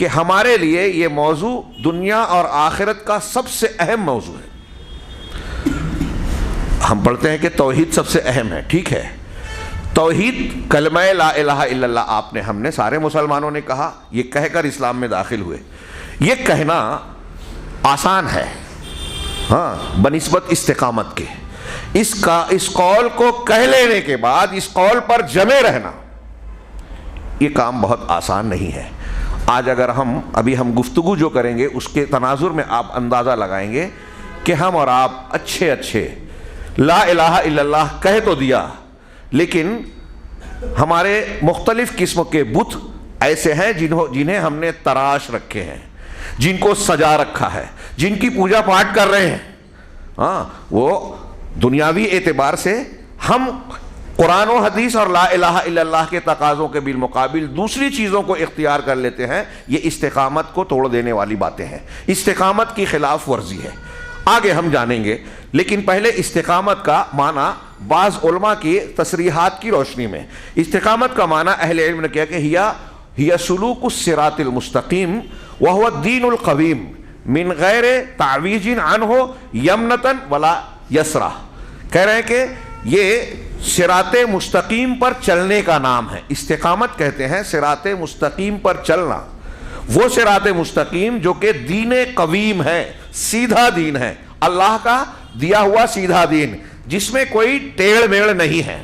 کہ ہمارے لیے یہ موضوع دنیا اور آخرت کا سب سے اہم موضوع ہے۔ ہم پڑھتے ہیں کہ توحید سب سے اہم ہے، ٹھیک ہے، توحید کلمہ لا الہ الا اللہ آپ نے، ہم نے، سارے مسلمانوں نے کہا، یہ کہہ کر اسلام میں داخل ہوئے۔ یہ کہنا آسان ہے ہاں بنسبت استقامت کے، اس قول کو کہہ لینے کے بعد اس قول پر جمے رہنا یہ کام بہت آسان نہیں ہے۔ آج اگر ابھی ہم گفتگو جو کریں گے اس کے تناظر میں آپ اندازہ لگائیں گے کہ ہم اور آپ اچھے لا الہ الا اللہ کہہ تو دیا، لیکن ہمارے مختلف قسم کے بت ایسے ہیں جنہیں ہم نے تراش رکھے ہیں، جن کو سجا رکھا ہے، جن کی پوجا پاٹ کر رہے ہیں۔ ہاں وہ دنیاوی اعتبار سے ہم قرآن و حدیث اور لا الہ الا اللہ کے تقاضوں کے بالمقابل دوسری چیزوں کو اختیار کر لیتے ہیں۔ یہ استقامت کو توڑ دینے والی باتیں ہیں، استقامت کی خلاف ورزی ہے، آگے ہم جانیں گے۔ لیکن پہلے استقامت کا معنی بعض علماء کی تصریحات کی روشنی میں، استقامت کا معنی اہل علم نے کیا کہ ہی سلوک الصراط المستقیم وہو الدین القویم من غیر تعویج عنہ یمنۃ ولا یسرا۔ کہہ رہے ہیں کہ یہ صراط مستقیم پر چلنے کا نام ہے۔ استقامت کہتے ہیں صراط مستقیم پر چلنا، وہ صراط مستقیم جو کہ دین قویم ہے، سیدھا دین ہے، اللہ کا دیا ہوا سیدھا دین، جس میں کوئی ٹیڑھ میڑ نہیں ہے،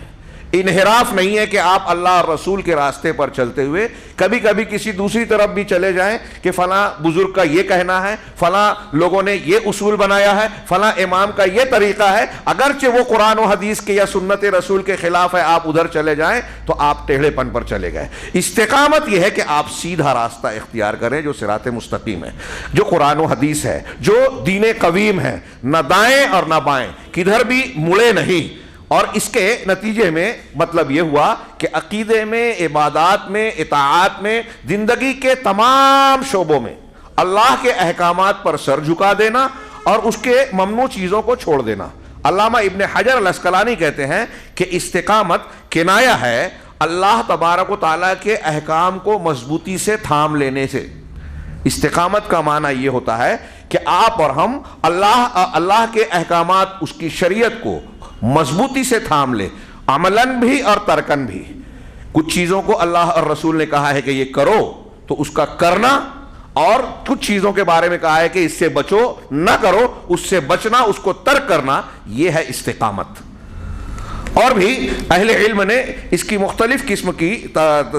انحراف نہیں ہے کہ آپ اللہ اور رسول کے راستے پر چلتے ہوئے کبھی کبھی کسی دوسری طرف بھی چلے جائیں کہ فلاں بزرگ کا یہ کہنا ہے، فلاں لوگوں نے یہ اصول بنایا ہے، فلاں امام کا یہ طریقہ ہے، اگرچہ وہ قرآن و حدیث کے یا سنت رسول کے خلاف ہے، آپ ادھر چلے جائیں تو آپ ٹیڑھے پن پر چلے گئے۔ استقامت یہ ہے کہ آپ سیدھا راستہ اختیار کریں جو صراط مستقیم ہے، جو قرآن و حدیث ہے، جو دین قویم ہے، نہ دائیں اور نہ بائیں، کدھر بھی مڑے نہیں۔ اور اس کے نتیجے میں مطلب یہ ہوا کہ عقیدے میں، عبادات میں، اطاعات میں، زندگی کے تمام شعبوں میں اللہ کے احکامات پر سر جھکا دینا اور اس کے ممنوع چیزوں کو چھوڑ دینا۔ علامہ ابن حجر العسقلانی کہتے ہیں کہ استقامت کنایہ ہے اللہ تبارک و تعالیٰ کے احکام کو مضبوطی سے تھام لینے سے۔ استقامت کا معنی یہ ہوتا ہے کہ آپ اور ہم اللہ کے احکامات، اس کی شریعت کو مضبوطی سے تھام لے، عملاً بھی اور ترکن بھی۔ کچھ چیزوں کو اللہ اور رسول نے کہا ہے کہ یہ کرو تو اس کا کرنا، اور کچھ چیزوں کے بارے میں کہا ہے کہ اس سے بچو، نہ کرو، اس سے بچنا، اس کو ترک کرنا، یہ ہے استقامت۔ اور بھی اہل علم نے اس کی مختلف قسم کی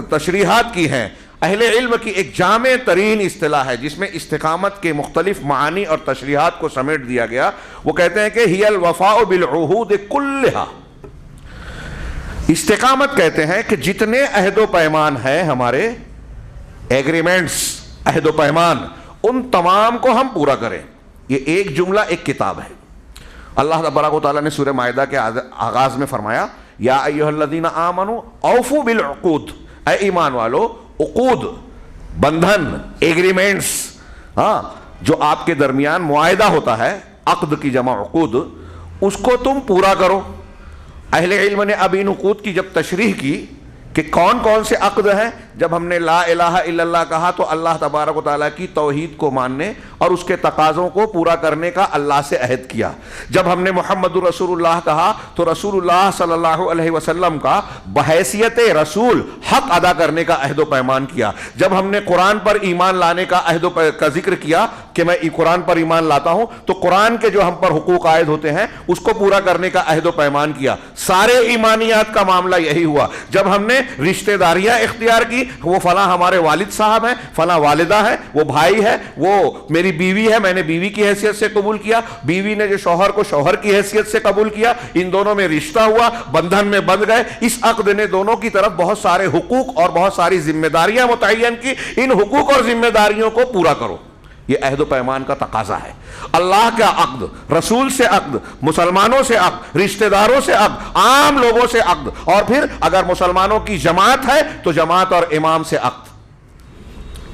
تشریحات کی ہیں۔ اہل علم کی ایک جامع ترین اصطلاح ہے جس میں استقامت کے مختلف معانی اور تشریحات کو سمیٹ دیا گیا، وہ کہتے ہیں کہ ہی الوفاء بالعہود کلھا۔ استقامت کہتے ہیں کہ جتنے عہد و پیمان ہیں، ہمارے ایگریمنٹس، عہد و پیمان، ان تمام کو ہم پورا کریں۔ یہ ایک جملہ ایک کتاب ہے۔ اللہ تبارک و تعالیٰ نے سورہ مائدہ کے آغاز میں فرمایا یا ایھا الذین آمنوا اوفوا بالعقود، اے ایمان والو عقود، بندھن، ایگریمنٹس، ہاں جو آپ کے درمیان معاہدہ ہوتا ہے، عقد کی جمع عقود، اس کو تم پورا کرو۔ اہل علم نے اب ان عقود کی جب تشریح کی کہ کون کون سے عقد ہیں، جب ہم نے لا الہ الا اللہ کہا تو اللہ تبارک و تعالیٰ کی توحید کو ماننے اور اس کے تقاضوں کو پورا کرنے کا اللہ سے عہد کیا۔ جب ہم نے محمد رسول اللہ کہا تو رسول اللہ صلی اللہ علیہ وسلم کا بحیثیت رسول حق ادا کرنے کا عہد و پیمان کیا۔ جب ہم نے قرآن پر ایمان لانے کا کا ذکر کیا کہ میں قرآن پر ایمان لاتا ہوں، تو قرآن کے جو ہم پر حقوق عائد ہوتے ہیں اس کو پورا کرنے کا عہد و پیمان کیا۔ سارے ایمانیات کا معاملہ یہی ہوا۔ جب ہم نے رشتہ داریاں اختیار کی، وہ فلاں ہمارے والد صاحب ہیں، فلاں والدہ ہے، وہ بھائی ہے، وہ میری بیوی ہے، میں نے بیوی کی حیثیت سے قبول کیا، بیوی نے جو شوہر کو شوہر کی حیثیت سے قبول کیا، ان دونوں میں رشتہ ہوا، بندھن میں بندھ گئے۔ اس عقد نے دونوں کی طرف بہت سارے حقوق اور بہت ساری ذمہ داریاں متعین کی۔ ان حقوق اور ذمہ داریوں کو پورا کرو، یہ عہد و پیمان کا تقاضا ہے۔ اللہ کا عقد، رسول سے عقد، مسلمانوں سے عقد، رشتہ داروں سے عقد، عام لوگوں سے عقد، اور پھر اگر مسلمانوں کی جماعت ہے تو جماعت اور امام سے عقد۔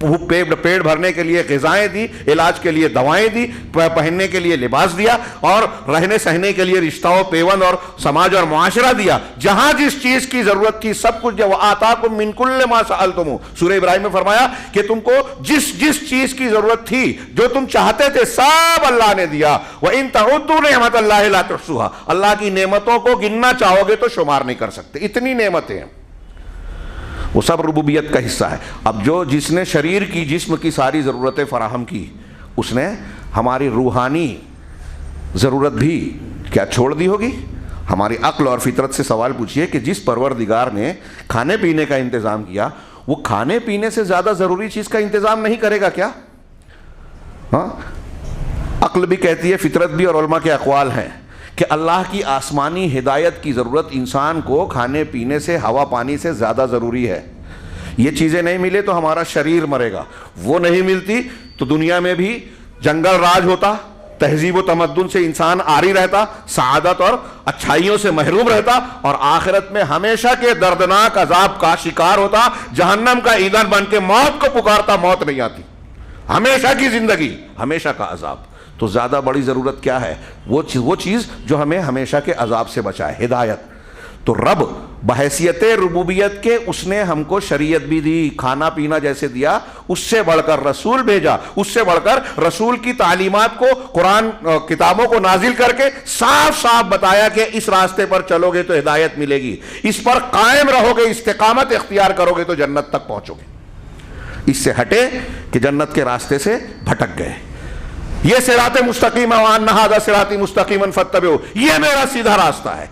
پیٹ بھرنے کے لیے غذائیں دی، علاج کے لیے دوائیں دی، پہننے کے لیے لباس دیا، اور رہنے سہنے کے لیے رشتہ و پیوند اور سماج اور معاشرہ دیا. جہاں جس چیز کی ضرورت تھی سب کچھ دیا. وَآتَاكُم مِّن كُلِّ مَا سَأَلْتُمُوهُ. سورہ ابراہیم میں فرمایا کہ تم کو جس چیز کی ضرورت تھی، جو تم چاہتے تھے، سب اللہ نے دیا. وَإِن تَعُدُّوا نِعْمَتَ اللَّهِ لَا تُحْصُوهَا. اللہ کی نعمتوں کو گننا چاہو گے تو شمار نہیں کر سکتے، اتنی نعمتیں ہیں. وہ سب ربوبیت کا حصہ ہے. اب جس نے شریر کی، جسم کی ساری ضرورتیں فراہم کی، اس نے ہماری روحانی ضرورت بھی کیا چھوڑ دی ہوگی؟ ہماری عقل اور فطرت سے سوال پوچھئے کہ جس پروردگار نے کھانے پینے کا انتظام کیا، وہ کھانے پینے سے زیادہ ضروری چیز کا انتظام نہیں کرے گا کیا؟ ہاں، عقل بھی کہتی ہے، فطرت بھی، اور علماء کے اقوال ہیں کہ اللہ کی آسمانی ہدایت کی ضرورت انسان کو کھانے پینے سے، ہوا پانی سے زیادہ ضروری ہے. یہ چیزیں نہیں ملے تو ہمارا شریر مرے گا، وہ نہیں ملتی تو دنیا میں بھی جنگل راج ہوتا، تہذیب و تمدن سے انسان عاری رہتا، سعادت اور اچھائیوں سے محروم رہتا، اور آخرت میں ہمیشہ کے دردناک عذاب کا شکار ہوتا، جہنم کا ایندھن بن کے موت کو پکارتا، موت نہیں آتی، ہمیشہ کی زندگی، ہمیشہ کا عذاب. تو زیادہ بڑی ضرورت کیا ہے؟ وہ چیز جو ہمیں ہمیشہ کے عذاب سے بچائے، ہدایت. تو رب بحیثیت ربوبیت کے اس نے ہم کو شریعت بھی دی، کھانا پینا جیسے دیا، اس سے بڑھ کر رسول بھیجا، اس سے بڑھ کر رسول کی تعلیمات کو، قرآن کتابوں کو نازل کر کے صاف صاف بتایا کہ اس راستے پر چلو گے تو ہدایت ملے گی، اس پر قائم رہو گے، استقامت اختیار کرو گے تو جنت تک پہنچو گے. اس سے ہٹے کہ جنت کے راستے سے بھٹک گئے. یہ صراط مستقیم وان ھذا صراطی مستقیما فاتبعوہ، یہ میرا سیدھا راستہ ہے،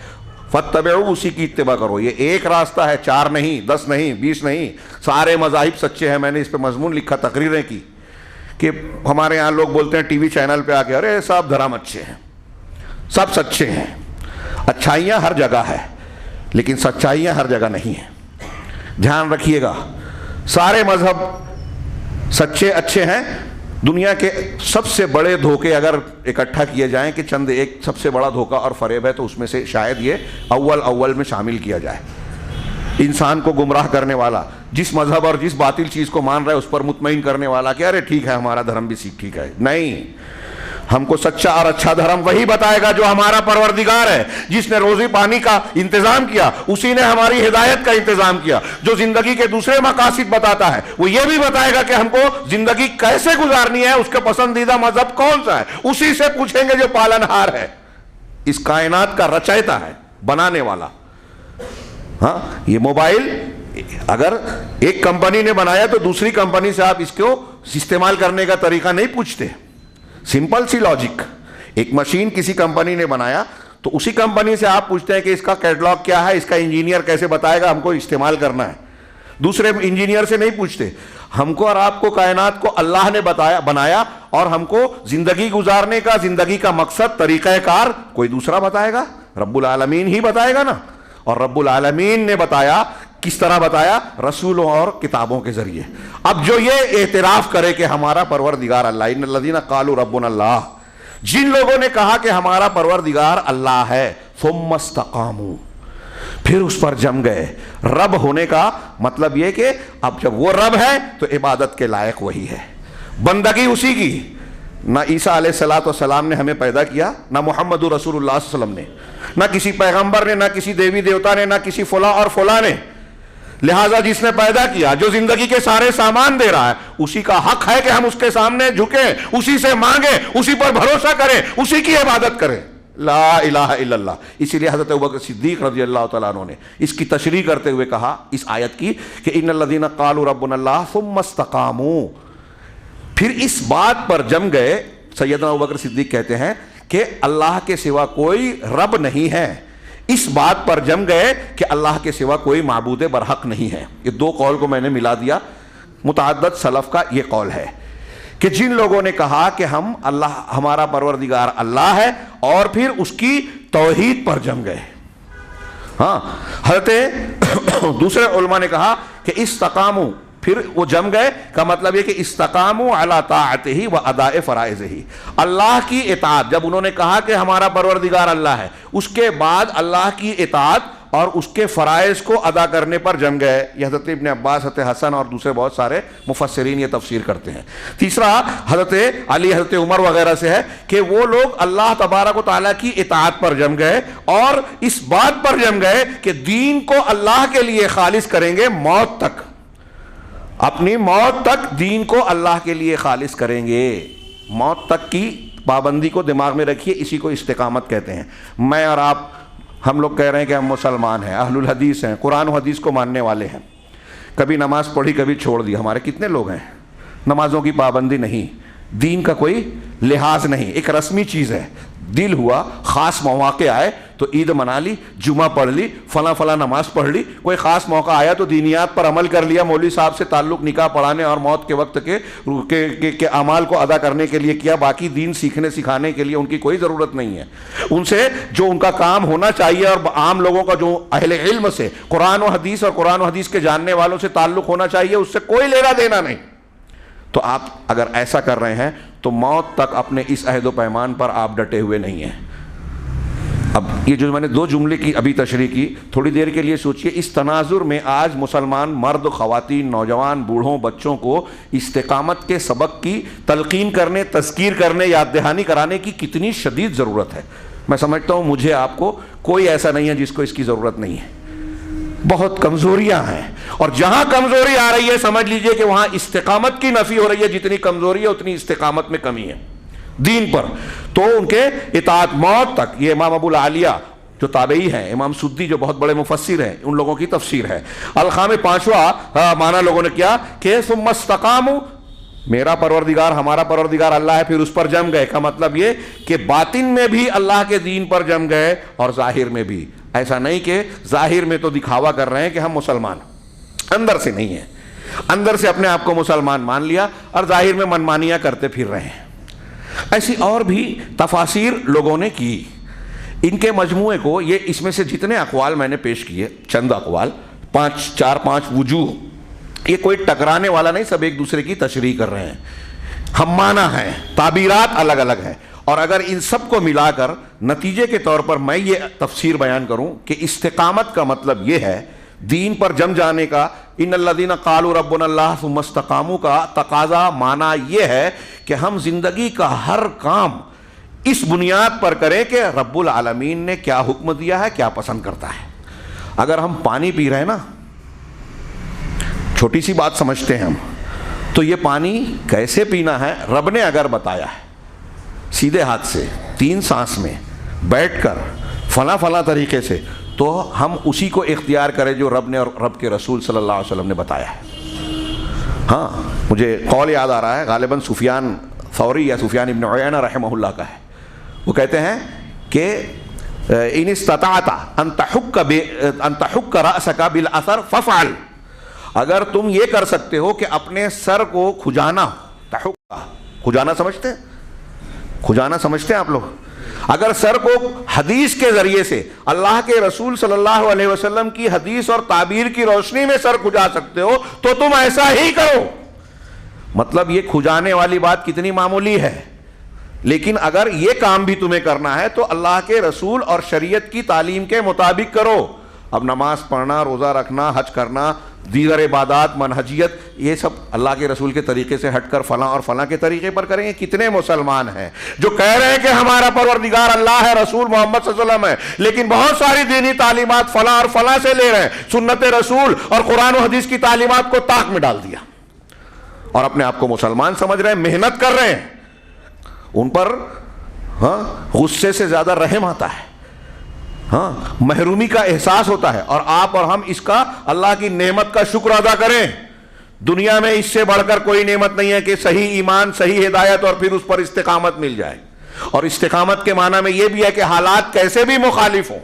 فاتبعوہ، اسی کی اتباع کرو. یہ ایک راستہ ہے، 4 نہیں، 10 نہیں، 20 نہیں، سارے مذاہب سچے ہیں. میں نے اس پہ مضمون لکھا، تقریریں کی، کہ ہمارے یہاں لوگ بولتے ہیں ٹی وی چینل پہ آ کے، ارے سب دھرم اچھے ہیں، سب سچے ہیں. اچھائیاں ہر جگہ ہے لیکن سچائیاں ہر جگہ نہیں ہیں. دھیان رکھیے گا، سارے مذہب سچے اچھے ہیں. دنیا کے سب سے بڑے دھوکے اگر اکٹھا کیے جائیں کہ چند ایک سب سے بڑا دھوکہ اور فریب ہے تو اس میں سے شاید یہ اول میں شامل کیا جائے. انسان کو گمراہ کرنے والا، جس مذہب اور جس باطل چیز کو مان رہا ہے اس پر مطمئن کرنے والا کہ ارے ٹھیک ہے ہمارا دھرم بھی ٹھیک ہے. نہیں، ہم کو سچا اور اچھا دھرم وہی بتائے گا جو ہمارا پروردگار ہے، جس نے روزی پانی کا انتظام کیا، اسی نے ہماری ہدایت کا انتظام کیا. جو زندگی کے دوسرے مقاصد بتاتا ہے وہ یہ بھی بتائے گا کہ ہم کو زندگی کیسے گزارنی ہے، اس کا پسندیدہ مذہب کون سا ہے، اسی سے پوچھیں گے جو پالنہار ہے، اس کائنات کا رچائتا ہے، بنانے والا. ہاں، یہ موبائل اگر ایک کمپنی نے بنایا تو دوسری کمپنی سے آپ اس کو استعمال کرنے کا طریقہ نہیں پوچھتے. سمپل سی لاجک. ایک مشین کسی کمپنی نے بنایا تو اسی کمپنی سے آپ پوچھتے ہیں کہ اس کا کیٹلاگ کیا ہے، اس کا انجینئر کیسے بتائے گا ہم کو استعمال کرنا ہے. دوسرے انجینئر سے نہیں پوچھتے. ہم کو اور آپ کو کائنات کو اللہ نے بنایا، اور ہم کو زندگی گزارنے کا، زندگی کا مقصد، طریقہ کار کوئی دوسرا بتائے گا؟ رب العالمین ہی بتائے گا نا. اور رب العالمین نے بتایا، کس طرح بتایا؟ رسولوں اور کتابوں کے ذریعے. اب جو یہ اعتراف کرے کہ ہمارا پروردگار اللہ، ان الذین قالوا ربنا اللہ، جن لوگوں نے کہا کہ ہمارا پروردگار اللہ ہے، ثم استقاموا، پھر اس پر جم گئے. رب ہونے کا مطلب یہ کہ اب جب وہ رب ہے تو عبادت کے لائق وہی ہے، بندگی اسی کی. نہ عیسیٰ علیہ السلام نے ہمیں پیدا کیا، نہ محمد رسول اللہ صلی اللہ علیہ وسلم نے، نہ کسی پیغمبر نے، نہ کسی دیوی دیوتا نے، نہ کسی فلاں اور فلاں نے. لہٰذا جس نے پیدا کیا، جو زندگی کے سارے سامان دے رہا ہے، اسی کا حق ہے کہ ہم اس کے سامنے جھکیں، اسی سے مانگیں، اسی پر بھروسہ کریں، اسی کی عبادت کریں. لا الہ الا اللہ. اسی لیے حضرت ابوبکر صدیق رضی اللہ تعالیٰ عنہ نے اس کی تشریح کرتے ہوئے کہا، اس آیت کی، کہ ان الذین قالوا ربنا اللہ ثم استقاموا، پھر اس بات پر جم گئے. سیدنا ابوبکر صدیق کہتے ہیں کہ اللہ کے سوا کوئی رب نہیں ہے، اس بات پر جم گئے کہ اللہ کے سوا کوئی معبود برحق نہیں ہے. یہ دو قول کو میں نے ملا دیا. متعدد سلف کا یہ قول ہے کہ جن لوگوں نے کہا کہ ہم اللہ، ہمارا پروردگار اللہ ہے، اور پھر اس کی توحید پر جم گئے. ہاں، حضرت دوسرے علماء نے کہا کہ استقاموا، پھر وہ جم گئے کا مطلب یہ کہ استقاموا علی طاعتہ و اداء فرائضہ، اللہ کی اطاعت. جب انہوں نے کہا کہ ہمارا پروردگار اللہ ہے، اس کے بعد اللہ کی اطاعت اور اس کے فرائض کو ادا کرنے پر جم گئے. یہ حضرت ابن عباس، حضرت حسن اور دوسرے بہت سارے مفسرین یہ تفسیر کرتے ہیں. تیسرا حضرت علی، حضرت عمر وغیرہ سے ہے کہ وہ لوگ اللہ تبارک و تعالیٰ کی اطاعت پر جم گئے اور اس بات پر جم گئے کہ دین کو اللہ کے لیے خالص کریں گے موت تک، اپنی موت تک دین کو اللہ کے لیے خالص کریں گے. موت تک کی پابندی کو دماغ میں رکھیے، اسی کو استقامت کہتے ہیں. میں اور آپ، ہم لوگ کہہ رہے ہیں کہ ہم مسلمان ہیں، اہل الحدیث ہیں، قرآن و حدیث کو ماننے والے ہیں، کبھی نماز پڑھی کبھی چھوڑ دی. ہمارے کتنے لوگ ہیں نمازوں کی پابندی نہیں، دین کا کوئی لحاظ نہیں، ایک رسمی چیز ہے. دل ہوا، خاص مواقع آئے تو عید منا لی، جمعہ پڑھ لی، فلاں فلاں نماز پڑھ لی. کوئی خاص موقع آیا تو دینیات پر عمل کر لیا، مولوی صاحب سے تعلق نکاح پڑھانے اور موت کے وقت کے اعمال کو ادا کرنے کے لیے کیا. باقی دین سیکھنے سکھانے کے لیے ان کی کوئی ضرورت نہیں ہے. ان سے جو ان کا کام ہونا چاہیے اور عام لوگوں کا جو اہل علم سے قرآن و حدیث اور قرآن و حدیث کے جاننے والوں سے تعلق ہونا چاہیے، اس سے کوئی لینا دینا نہیں. تو آپ اگر ایسا کر رہے ہیں تو موت تک اپنے اس عہد و پیمان پر آپ ڈٹے ہوئے نہیں ہیں. اب یہ جو میں نے دو جملے کی ابھی تشریح کی، تھوڑی دیر کے لیے سوچئے. اس تناظر میں آج مسلمان مرد، خواتین، نوجوان، بوڑھوں، بچوں کو استقامت کے سبق کی تلقین کرنے، تذکیر کرنے، یاد دہانی کرانے کی کتنی شدید ضرورت ہے. میں سمجھتا ہوں مجھے، آپ کو کوئی ایسا نہیں ہے جس کو اس کی ضرورت نہیں ہے. بہت کمزوریاں ہیں، اور جہاں کمزوری آ رہی ہے سمجھ لیجئے کہ وہاں استقامت کی نفی ہو رہی ہے. جتنی کمزوری ہے اتنی استقامت میں کمی ہے دین پر. تو ان کے اطاعت موت تک. یہ امام ابو العالیہ جو تابعی ہیں، امام سدی جو بہت بڑے مفسر ہیں، ان لوگوں کی تفسیر ہے. الخام پانچواں معنی لوگوں نے کیا کہ ثم استقاموا، میرا پروردگار، ہمارا پروردگار اللہ ہے، پھر اس پر جم گئے. کا مطلب یہ کہ باطن میں بھی اللہ کے دین پر جم گئے اور ظاہر میں بھی. ایسا نہیں کہ ظاہر میں تو دکھاوا کر رہے ہیں کہ ہم مسلمان، اندر سے نہیں ہیں. اندر سے اپنے آپ کو مسلمان مان لیا اور ظاہر میں منمانیاں کرتے پھر رہے ہیں. ایسی اور بھی تفاسیر لوگوں نے کی. ان کے مجموعے کو، یہ اس میں سے جتنے اقوال میں نے پیش کیے، چند اقوال، چار پانچ وجوہ، یہ کوئی ٹکرانے والا نہیں، سب ایک دوسرے کی تشریح کر رہے ہیں، ہم معنی ہیں، تعبیرات الگ الگ ہیں. اور اگر ان سب کو ملا کر نتیجے کے طور پر میں یہ تفسیر بیان کروں کہ استقامت کا مطلب یہ ہے، دین پر جم جانے کا، ان الذین قالوا ربنا اللہ ثم استقاموا کا تقاضا، معنی یہ ہے کہ ہم زندگی کا ہر کام اس بنیاد پر کریں کہ رب العالمین نے کیا حکم دیا ہے، کیا پسند کرتا ہے. اگر ہم پانی پی رہے ہیں نا، چھوٹی سی بات سمجھتے ہیں ہم، تو یہ پانی کیسے پینا ہے رب نے اگر بتایا ہے، سیدھے ہاتھ سے 3 سانس میں بیٹھ کر فلاں فلاں طریقے سے، تو ہم اسی کو اختیار کریں جو رب نے اور رب کے رسول صلی اللہ علیہ وسلم نے بتایا ہے. ہاں، مجھے قول یاد آ رہا ہے، غالباً سفیان ثوری یا سفیان ابن عیینہ رحمہ اللہ کا ہے. وہ کہتے ہیں کہ ان استطعت ان تحک رأسک بالاثر فافعل، اگر تم یہ کر سکتے ہو کہ اپنے سر کو کھجانا، کھجانا سمجھتے ہیں، کھجانا سمجھتے ہیں آپ لوگ، اگر سر کو حدیث کے ذریعے سے، اللہ کے رسول صلی اللہ علیہ وسلم کی حدیث اور تعبیر کی روشنی میں سر کھجا سکتے ہو تو تم ایسا ہی کرو. مطلب یہ کھجانے والی بات کتنی معمولی ہے، لیکن اگر یہ کام بھی تمہیں کرنا ہے تو اللہ کے رسول اور شریعت کی تعلیم کے مطابق کرو. اب نماز پڑھنا، روزہ رکھنا، حج کرنا، دیگر عبادات، منہجیت، یہ سب اللہ کے رسول کے طریقے سے ہٹ کر فلاں اور فلاں کے طریقے پر کریں گے. کتنے مسلمان ہیں جو کہہ رہے ہیں کہ ہمارا پروردگار اللہ ہے، رسول محمد صلی اللہ علیہ وسلم ہے، لیکن بہت ساری دینی تعلیمات فلاں اور فلاں سے لے رہے ہیں، سنت رسول اور قرآن و حدیث کی تعلیمات کو طاق میں ڈال دیا اور اپنے آپ کو مسلمان سمجھ رہے ہیں، محنت کر رہے ہیں. ان پر غصے سے زیادہ رحم آتا ہے، محرومی کا احساس ہوتا ہے، اور آپ اور ہم اس کا، اللہ کی نعمت کا شکر ادا کریں. دنیا میں اس سے بڑھ کر کوئی نعمت نہیں ہے کہ صحیح ایمان، صحیح ہدایت اور پھر اس پر استقامت مل جائے. اور استقامت کے معنی میں یہ بھی ہے کہ حالات کیسے بھی مخالف ہوں،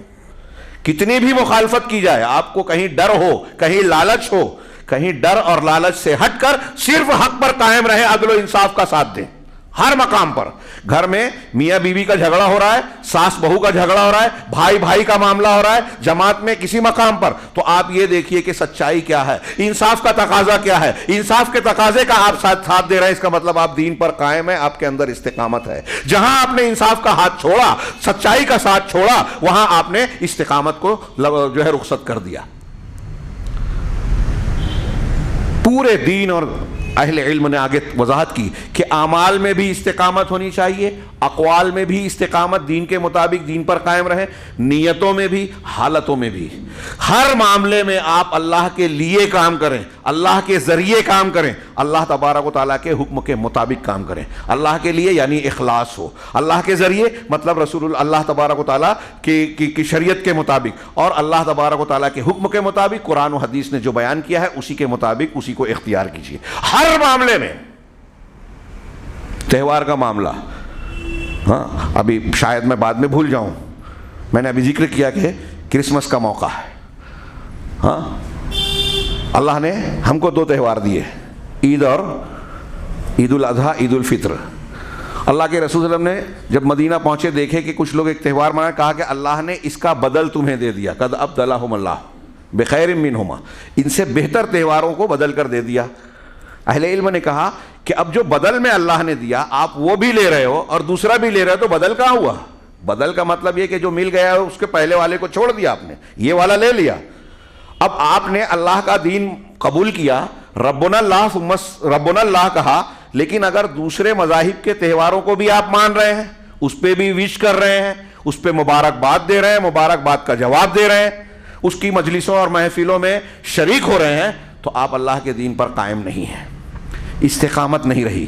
کتنی بھی مخالفت کی جائے، آپ کو کہیں ڈر ہو، کہیں لالچ ہو، کہیں ڈر اور لالچ سے ہٹ کر صرف حق پر قائم رہیں، عدل و انصاف کا ساتھ دیں. ہر مقام پر. گھر میں میاں بیوی کا جھگڑا ہو رہا ہے, ساس بہو کا جھگڑا ہو رہا ہے, بھائی بھائی کا معاملہ ہو رہا ہے, جماعت میں کسی مقام پر, تو آپ یہ دیکھیے کہ سچائی کیا ہے, انصاف کا تقاضا کیا ہے. انصاف کے تقاضے کا آپ ساتھ دے رہے ہیں, اس کا مطلب آپ دین پر قائم ہیں, آپ کے اندر استقامت ہے. جہاں آپ نے انصاف کا ہاتھ چھوڑا, سچائی کا ساتھ چھوڑا, وہاں آپ نے استقامت کو جو ہے رخصت کر دیا. پورے دین اور اہل علم نے آگے وضاحت کی کہ اعمال میں بھی استقامت ہونی چاہیے, اقوال میں بھی استقامت, دین کے مطابق دین پر قائم رہیں, نیتوں میں بھی, حالتوں میں بھی. ہر معاملے میں آپ اللہ کے لیے کام کریں, اللہ کے ذریعے کام کریں, اللہ تبارک و تعالیٰ کے حکم کے مطابق کام کریں. اللہ کے لیے یعنی اخلاص ہو, اللہ کے ذریعے مطلب رسول اللہ تبارک و تعالیٰ کی شریعت کے مطابق, اور اللہ تبارک و تعالیٰ کے حکم کے مطابق قرآن و حدیث نے جو بیان کیا ہے اسی کے مطابق اسی کو اختیار کیجیے. ہر معاملے میں. تہوار کا معاملہ, ہاں ابھی شاید میں بعد میں بھول جاؤں, میں نے ابھی ذکر کیا کہ کرسمس کا موقع ہے. ہاں اللہ نے ہم کو 2 تہوار دیے, عید اور عید الاضحیٰ, عید الفطر. اللہ کے رسول صلی اللہ علیہ وسلم نے جب مدینہ پہنچے دیکھے کہ کچھ لوگ ایک تہوار منائے, کہا کہ اللہ نے اس کا بدل تمہیں دے دیا, قد ابدلہم اللہ بخیر منہما, ان سے بہتر تہواروں کو بدل کر دے دیا. اہل علم نے کہا کہ اب جو بدل میں اللہ نے دیا آپ وہ بھی لے رہے ہو اور دوسرا بھی لے رہے ہو, تو بدل کہاں ہوا؟ بدل کا مطلب یہ کہ جو مل گیا ہے اس کے پہلے والے کو چھوڑ دیا آپ نے, یہ والا لے لیا. اب آپ نے اللہ کا دین قبول کیا, ربنا اللہ کہا, لیکن اگر دوسرے مذاہب کے تہواروں کو بھی آپ مان رہے ہیں, اس پہ بھی وش کر رہے ہیں, اس پہ مبارکباد دے رہے ہیں, مبارکباد کا جواب دے رہے ہیں, اس کی مجلسوں اور محفلوں میں شریک ہو رہے ہیں, تو آپ اللہ کے دین پر قائم نہیں ہیں, استقامت نہیں رہی.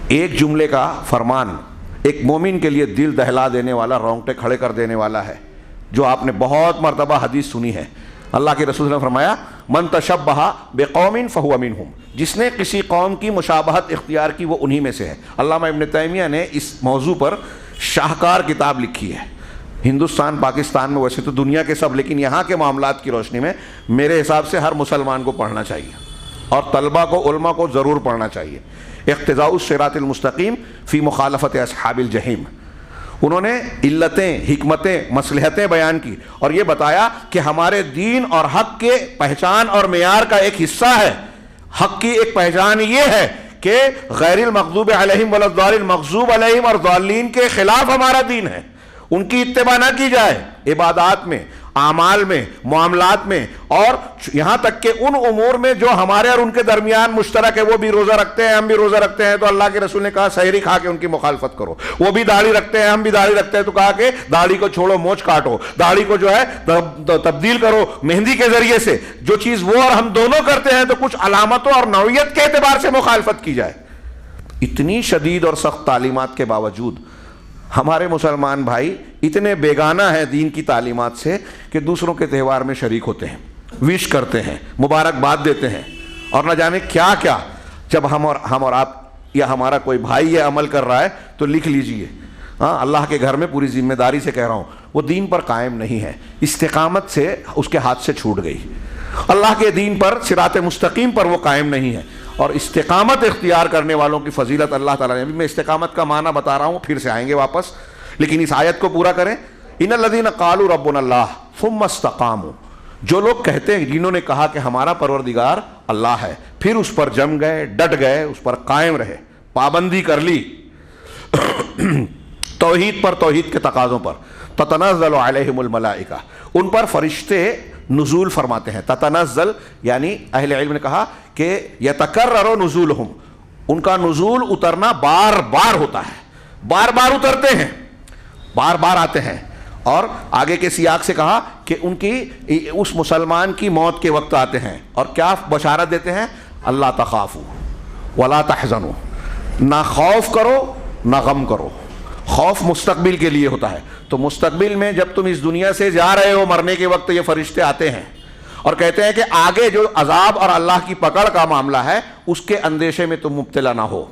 ایک جملے کا فرمان ایک مومن کے لیے دل دہلا دینے والا, رونگٹے کھڑے کر دینے والا ہے, جو آپ نے بہت مرتبہ حدیث سنی ہے. اللہ کے رسول نے فرمایا, من تشبہ بقوم فہو منہم, جس نے کسی قوم کی مشابہت اختیار کی وہ انہی میں سے ہے. علامہ ابن تیمیہ نے اس موضوع پر شاہکار کتاب لکھی ہے. ہندوستان پاکستان میں, ویسے تو دنیا کے سب, لیکن یہاں کے معاملات کی روشنی میں میرے حساب سے ہر مسلمان کو پڑھنا چاہیے, اور طلبہ کو, علماء کو ضرور پڑھنا چاہیے. اقتضاء الصراط المستقیم فی مخالفت اصحاب الجحیم. انہوں نے علتیں, حکمتیں, مصلحتیں بیان کی اور یہ بتایا کہ ہمارے دین اور حق کے پہچان اور معیار کا ایک حصہ ہے. حق کی ایک پہچان یہ ہے کہ غیر المغضوب علیہم ولا الضالین, مغضوب علیہم اور ضالین کے خلاف ہمارا دین ہے, ان کی اتباع نہ کی جائے عبادات میں, اعمال میں, معاملات میں, اور یہاں تک کہ ان امور میں جو ہمارے اور ان کے درمیان مشترک ہے. وہ بھی روزہ رکھتے ہیں, ہم بھی روزہ رکھتے ہیں, تو اللہ کے رسول نے کہا سحری کھا کے ان کی مخالفت کرو. وہ بھی داڑھی رکھتے ہیں, ہم بھی داڑھی رکھتے ہیں, تو کہا کہ داڑھی کو چھوڑو, مونچھ کاٹو, داڑھی کو جو ہے تبدیل کرو مہندی کے ذریعے سے. جو چیز وہ اور ہم دونوں کرتے ہیں تو کچھ علامتوں اور نوعیت کے اعتبار سے مخالفت کی جائے. اتنی شدید اور سخت تعلیمات کے باوجود ہمارے مسلمان بھائی اتنے بیگانہ ہیں دین کی تعلیمات سے کہ دوسروں کے تہوار میں شریک ہوتے ہیں, وش کرتے ہیں, مبارکباد دیتے ہیں, اور نہ جانے کیا کیا. جب ہم اور آپ یا ہمارا کوئی بھائی یہ عمل کر رہا ہے تو لکھ لیجئے, ہاں اللہ کے گھر میں پوری ذمہ داری سے کہہ رہا ہوں, وہ دین پر قائم نہیں ہے, استقامت سے اس کے ہاتھ سے چھوٹ گئی, اللہ کے دین پر, صراط مستقیم پر وہ قائم نہیں ہے. اور استقامت اختیار کرنے والوں کی فضیلت اللہ تعالیٰ نے, میں استقامت کا معنی بتا رہا ہوں, پھر سے آئیں گے واپس, لیکن اس آیت کو پورا کریں. ان الذین قالوا ربنا اللہ ثم استقاموا, جو لوگ کہتے ہیں, جنہوں نے کہا کہ ہمارا پروردگار اللہ ہے, پھر اس پر جم گئے, ڈٹ گئے, اس پر قائم رہے, پابندی کر لی توحید پر, توحید کے تقاضوں پر. تتنزل علیہم الملائکہ, ان پر فرشتے نزول فرماتے ہیں. تتنزل یعنی اہل علم نے کہا کہ یتکرر نزولہم, ان کا نزول اترنا بار بار ہوتا ہے, بار بار اترتے ہیں, بار بار آتے ہیں. اور آگے کے سیاق سے کہا کہ ان کی, اس مسلمان کی موت کے وقت آتے ہیں, اور کیا بشارت دیتے ہیں, اللہ تخافوا ولا تحزنوا, نہ خوف کرو نہ غم کرو. خوف مستقبل کے لیے ہوتا ہے, تو مستقبل میں جب تم اس دنیا سے جا رہے ہو, مرنے کے وقت یہ فرشتے آتے ہیں اور کہتے ہیں کہ آگے جو عذاب اور اللہ کی پکڑ کا معاملہ ہے اس کے اندیشے میں تم مبتلا نہ ہو.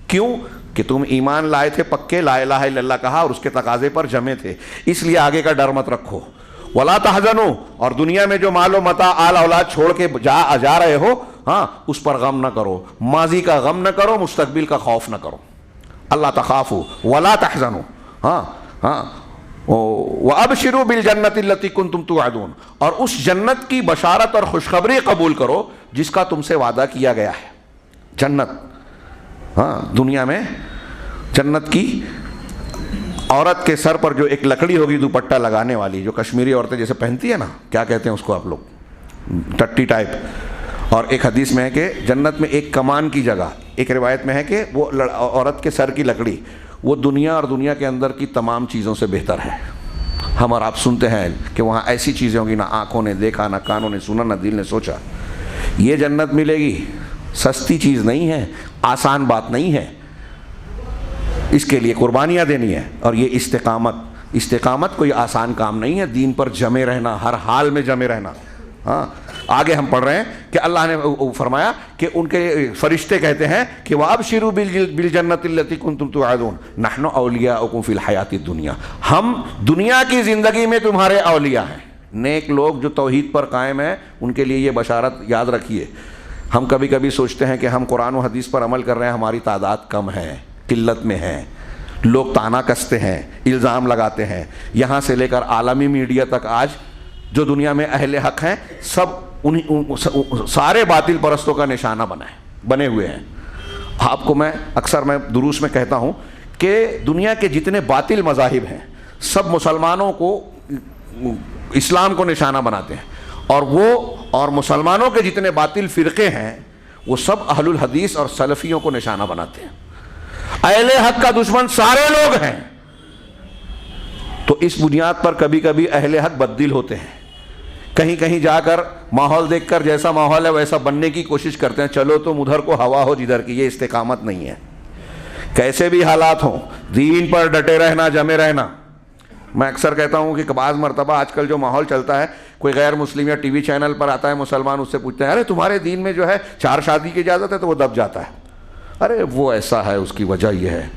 کیوں؟ کہ تم ایمان لائے تھے پکے, لا الہ الا اللہ کہا اور اس کے تقاضے پر جمے تھے, اس لیے آگے کا ڈر مت رکھو. ولا تحزنوا, اور دنیا میں جو مال و متاع آل اولاد چھوڑ کے جا رہے ہو, ہاں اس پر غم نہ کرو, ماضی کا غم نہ کرو, مستقبل کا خوف نہ کرو. اللہ تخافوا ولا تحزنوا، ہاں ہاں، وَأَبْشِرُوا بِالْجَنَّةِ الَّتِي كُنْتُمْ تُوعَدُونَ، اور اس جنت کی بشارت اور خوشخبری قبول کرو جس کا تم سے وعدہ کیا گیا ہے۔ جنت، ہاں، دنیا میں جنت کی عورت کے سر پر جو ایک لکڑی ہوگی دوپٹہ لگانے والی، جو کشمیری عورتیں جیسے پہنتی ہیں نا، کیا کہتے ہیں اس کو آپ لوگ، ٹٹی ٹائپ، اور ایک حدیث میں ہے کہ جنت میں ایک کمان کی جگہ، ایک روایت میں ہے کہ وہ عورت کے سر کی لکڑی وہ دنیا اور دنیا کے اندر کی تمام چیزوں سے بہتر ہے۔ ہم اور آپ سنتے ہیں کہ وہاں ایسی چیزیں ہوں گی نہ آنکھوں نے دیکھا، نہ کانوں نے سنا، نہ دل نے سوچا۔ یہ جنت ملے گی، سستی چیز نہیں ہے، آسان بات نہیں ہے، اس کے لیے قربانیاں دینی ہے۔ اور یہ استقامت کوئی آسان کام نہیں ہے، دین پر جمے رہنا، ہر حال میں جمے رہنا۔ ہاں، آگے ہم پڑھ رہے ہیں کہ اللہ نے فرمایا کہ ان کے فرشتے کہتے ہیں کہ وَأَبْشِرُوا بِالْجَنَّةِ الَّتِي كُنْتُمْ تُوعَدُونَ نَحْنُ أَوْلِيَاؤُكُمْ فِي الْحَيَاةِ الدُّنْيَا، ہم دنیا کی زندگی میں تمہارے اولیاء ہیں۔ نیک لوگ جو توحید پر قائم ہیں ان کے لیے یہ بشارت یاد رکھیے۔ ہم کبھی کبھی سوچتے ہیں کہ ہم قرآن و حدیث پر عمل کر رہے ہیں، ہماری تعداد کم ہے، قلت میں ہے، لوگ تانا کستے ہیں، الزام لگاتے ہیں، یہاں سے لے کر عالمی میڈیا تک آج جو دنیا میں اہل حق ہیں سب سارے باطل پرستوں کا نشانہ بنے ہوئے ہیں۔ آپ کو میں اکثر دروس میں کہتا ہوں کہ دنیا کے جتنے باطل مذاہب ہیں سب مسلمانوں کو، اسلام کو نشانہ بناتے ہیں، اور مسلمانوں کے جتنے باطل فرقے ہیں وہ سب اہل الحدیث اور سلفیوں کو نشانہ بناتے ہیں۔ اہل حق کا دشمن سارے لوگ ہیں۔ تو اس بنیاد پر کبھی کبھی اہل حق بددل ہوتے ہیں، کہیں کہیں جا کر ماحول دیکھ کر جیسا ماحول ہے ویسا بننے کی کوشش کرتے ہیں، چلو تم ادھر کو ہوا ہو جدھر کی۔ یہ استقامت نہیں ہے۔ کیسے بھی حالات ہوں دین پر ڈٹے رہنا، جمے رہنا۔ میں اکثر کہتا ہوں کہ بعض مرتبہ آج کل جو ماحول چلتا ہے، کوئی غیر مسلم یا ٹی وی چینل پر آتا ہے مسلمان، اس سے پوچھتے ہیں ارے تمہارے دین میں جو ہے 4 شادی کی اجازت ہے، تو وہ دب جاتا ہے، ارے وہ ایسا ہے، اس کی وجہ یہ ہے۔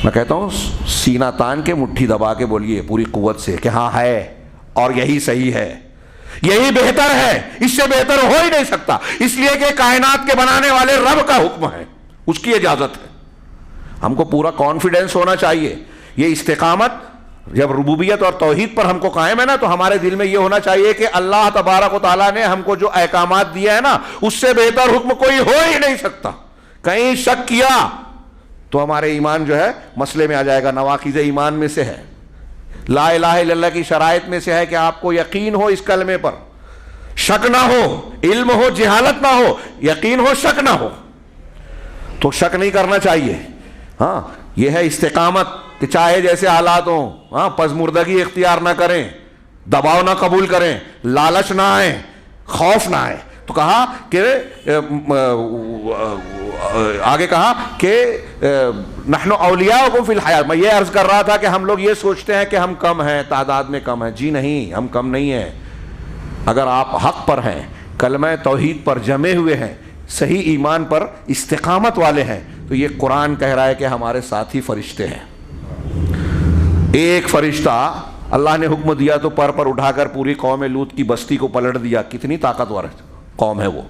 میں کہتا ہوں سینہ تان کے مٹھی دبا کے بولیے پوری قوت سے کہ ہاں ہے اور یہی صحیح ہے، یہی بہتر ہے، اس سے بہتر ہو ہی نہیں سکتا، اس لیے کہ کائنات کے بنانے والے رب کا حکم ہے، اس کی اجازت ہے۔ ہم کو پورا کانفیڈنس ہونا چاہیے۔ یہ استقامت جب ربوبیت اور توحید پر ہم کو قائم ہے نا، تو ہمارے دل میں یہ ہونا چاہیے کہ اللہ تبارک و تعالیٰ نے ہم کو جو احکامات دیا ہے نا، اس سے بہتر حکم کوئی ہو ہی نہیں سکتا۔ کہیں شک کیا تو ہمارے ایمان جو ہے مسئلے میں آ جائے گا۔ نواقض ایمان میں سے ہے، لا الہ الا اللہ کی شرائط میں سے ہے کہ آپ کو یقین ہو اس کلمے پر، شک نہ ہو، علم ہو، جہالت نہ ہو، یقین ہو، شک نہ ہو۔ تو شک نہیں کرنا چاہیے۔ ہاں، یہ ہے استقامت کہ چاہے جیسے حالات ہوں، ہاں، پزمردگی اختیار نہ کریں، دباؤ نہ قبول کریں، لالچ نہ آئے، خوف نہ آئے۔ تو کہا کہ آگے کہا کہ نحن اولیاؤکم فی الحیات۔ میں یہ عرض کر رہا تھا کہ ہم لوگ یہ سوچتے ہیں کہ ہم کم ہیں، تعداد میں کم ہیں۔ جی نہیں، ہم کم نہیں ہیں۔ اگر آپ حق پر ہیں، کلمہ توحید پر جمے ہوئے ہیں، صحیح ایمان پر استقامت والے ہیں، تو یہ قرآن کہہ رہا ہے کہ ہمارے ساتھی فرشتے ہیں۔ ایک فرشتہ اللہ نے حکم دیا تو پر اٹھا کر پوری قوم لوط کی بستی کو پلٹ دیا۔ کتنی طاقتور قوم ہے وہ،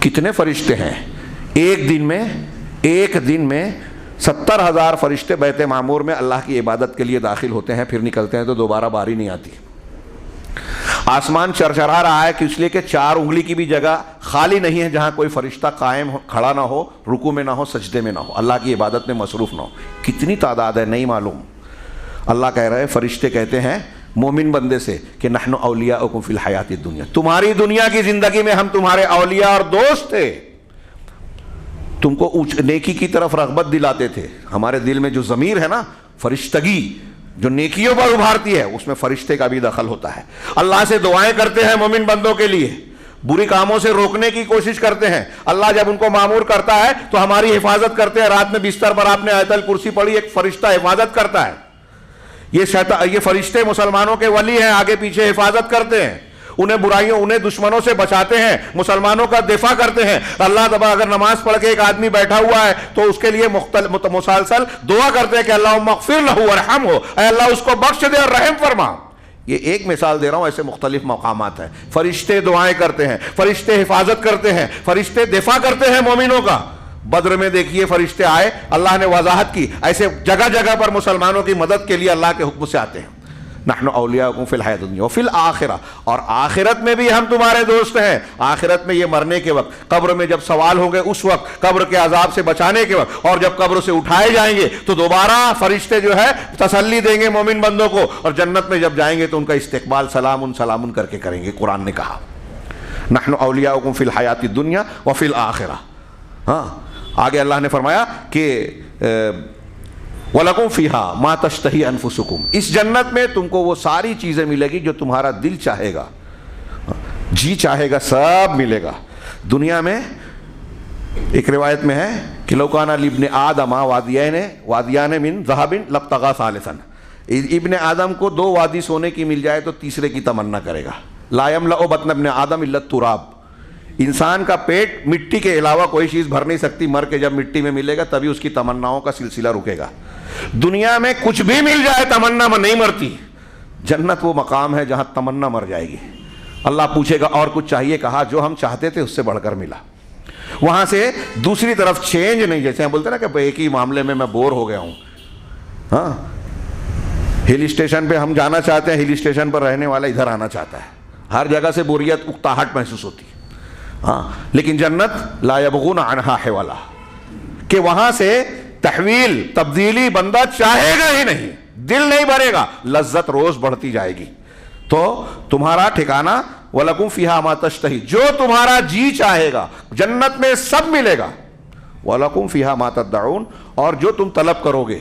کتنے فرشتے ہیں۔ ایک دن میں 70,000 فرشتے بیت معمور میں اللہ کی عبادت کے لیے داخل ہوتے ہیں، پھر نکلتے ہیں تو دوبارہ باری نہیں آتی۔ آسمان چرچرا رہا ہے کہ اس لیے کہ 4 انگلی کی بھی جگہ خالی نہیں ہے جہاں کوئی فرشتہ قائم کھڑا نہ ہو، رکوع میں نہ ہو، سجدے میں نہ ہو، اللہ کی عبادت میں مصروف نہ ہو۔ کتنی تعداد ہے نہیں معلوم۔ اللہ کہہ رہے ہیں، فرشتے کہتے ہیں مومن بندے سے کہ نحن اولیاؤکم فی الحیات الدنیا، تمہاری دنیا کی زندگی میں ہم تمہارے اولیاء اور دوست تھے، تم کو نیکی کی طرف رغبت دلاتے تھے۔ ہمارے دل میں جو ضمیر ہے نا، فرشتگی جو نیکیوں پر ابھارتی ہے، اس میں فرشتے کا بھی دخل ہوتا ہے۔ اللہ سے دعائیں کرتے ہیں مومن بندوں کے لیے، بری کاموں سے روکنے کی کوشش کرتے ہیں۔ اللہ جب ان کو مامور کرتا ہے تو ہماری حفاظت کرتے ہیں۔ رات میں بستر پر آپ نے آیت الکرسی پڑھی، ایک فرشتہ حفاظت کرتا ہے۔ یہ فرشتے مسلمانوں کے ولی ہیں، آگے پیچھے حفاظت کرتے ہیں، انہیں دشمنوں سے بچاتے ہیں، مسلمانوں کا دفاع کرتے ہیں۔ اللہ تبارک اگر نماز پڑھ کے ایک آدمی بیٹھا ہوا ہے تو اس کے لیے مسلسل دعا کرتے ہیں کہ اللہم اغفر لہ وارحمہ، اے اللہ اس کو بخش دے اور رحم فرما۔ یہ ایک مثال دے رہا ہوں، ایسے مختلف مقامات ہیں۔ فرشتے دعائیں کرتے ہیں، فرشتے حفاظت کرتے ہیں، فرشتے دفاع کرتے ہیں مومنوں کا۔ بدر میں دیکھیے فرشتے آئے, اللہ نے وضاحت کی, ایسے جگہ جگہ پر مسلمانوں کی مدد کے لیے اللہ کے حکم سے آتے ہیں. نحن اولیاؤکم فی الحیاۃ الدنیا وفی الآخرہ, اور آخرت میں بھی ہم تمہارے دوست ہیں. آخرت میں یہ مرنے کے وقت, قبر میں جب سوال ہوں گے اس وقت, قبر کے عذاب سے بچانے کے وقت, اور جب قبر سے اٹھائے جائیں گے تو دوبارہ فرشتے جو ہے تسلی دیں گے مومن بندوں کو, اور جنت میں جب جائیں گے تو ان کا استقبال سلام سلام کر کے کریں گے. قرآن نے کہا نحن اولیاؤکم فی الحیاۃ الدنیا وفی الآخرہ. ہاں آگے اللہ نے فرمایا کہ وَلَكُمْ فِيهَا مَا تَشْتَهِي أَنفُسُكُمْ, اس جنت میں تم کو وہ ساری چیزیں ملے گی جو تمہارا دل چاہے گا, جی چاہے گا, سب ملے گا. دنیا میں ایک روایت میں ہے کہ لَوْ كَانَ لِابْنِ آدَمَ وَادِيَانِ مِنْ ذَهَبٍ لَابْتَغَىٰ ثَالِثًا, ابن آدم کو 2 وادی سونے کی مل جائے تو تیسرے کی تمنا کرے گا. لَا يَمْلَأُ بَطْنَ ابْنِ آدَمَ إِلَّا التُّرَابُ, انسان کا پیٹ مٹی کے علاوہ کوئی چیز بھر نہیں سکتی, مر کے جب مٹی میں ملے گا تبھی اس کی تمناؤں کا سلسلہ رکے گا. دنیا میں کچھ بھی مل جائے تمنا نہیں مرتی. جنت وہ مقام ہے جہاں تمنا مر جائے گی. اللہ پوچھے گا اور کچھ چاہیے, کہا جو ہم چاہتے تھے اس سے بڑھ کر ملا. وہاں سے دوسری طرف چینج نہیں, جیسے ہم بولتے ہیں نا کہ ایک ہی معاملے میں بور ہو گیا ہوں. ہاں ہل اسٹیشن پہ ہم جانا چاہتے ہیں, ہل اسٹیشن پر رہنے والا ادھر آنا چاہتا ہے, ہر جگہ سے بوریت اکتاہٹ محسوس ہوتی ہے. ہاں لیکن جنت لا یبغون عنہا حولا, کہ وہاں سے تحویل تبدیلی بندہ چاہے گا ہی نہیں, دل نہیں بھرے گا, لذت روز بڑھتی جائے گی. تو تمہارا ٹھکانہ وَلَكُمْ فِيهَا مَا تَشْتَهِي, جو تمہارا جی چاہے گا جنت میں سب ملے گا. وَلَكُمْ فِيهَا مَا تَدَّعُونَ, اور جو تم طلب کرو گے.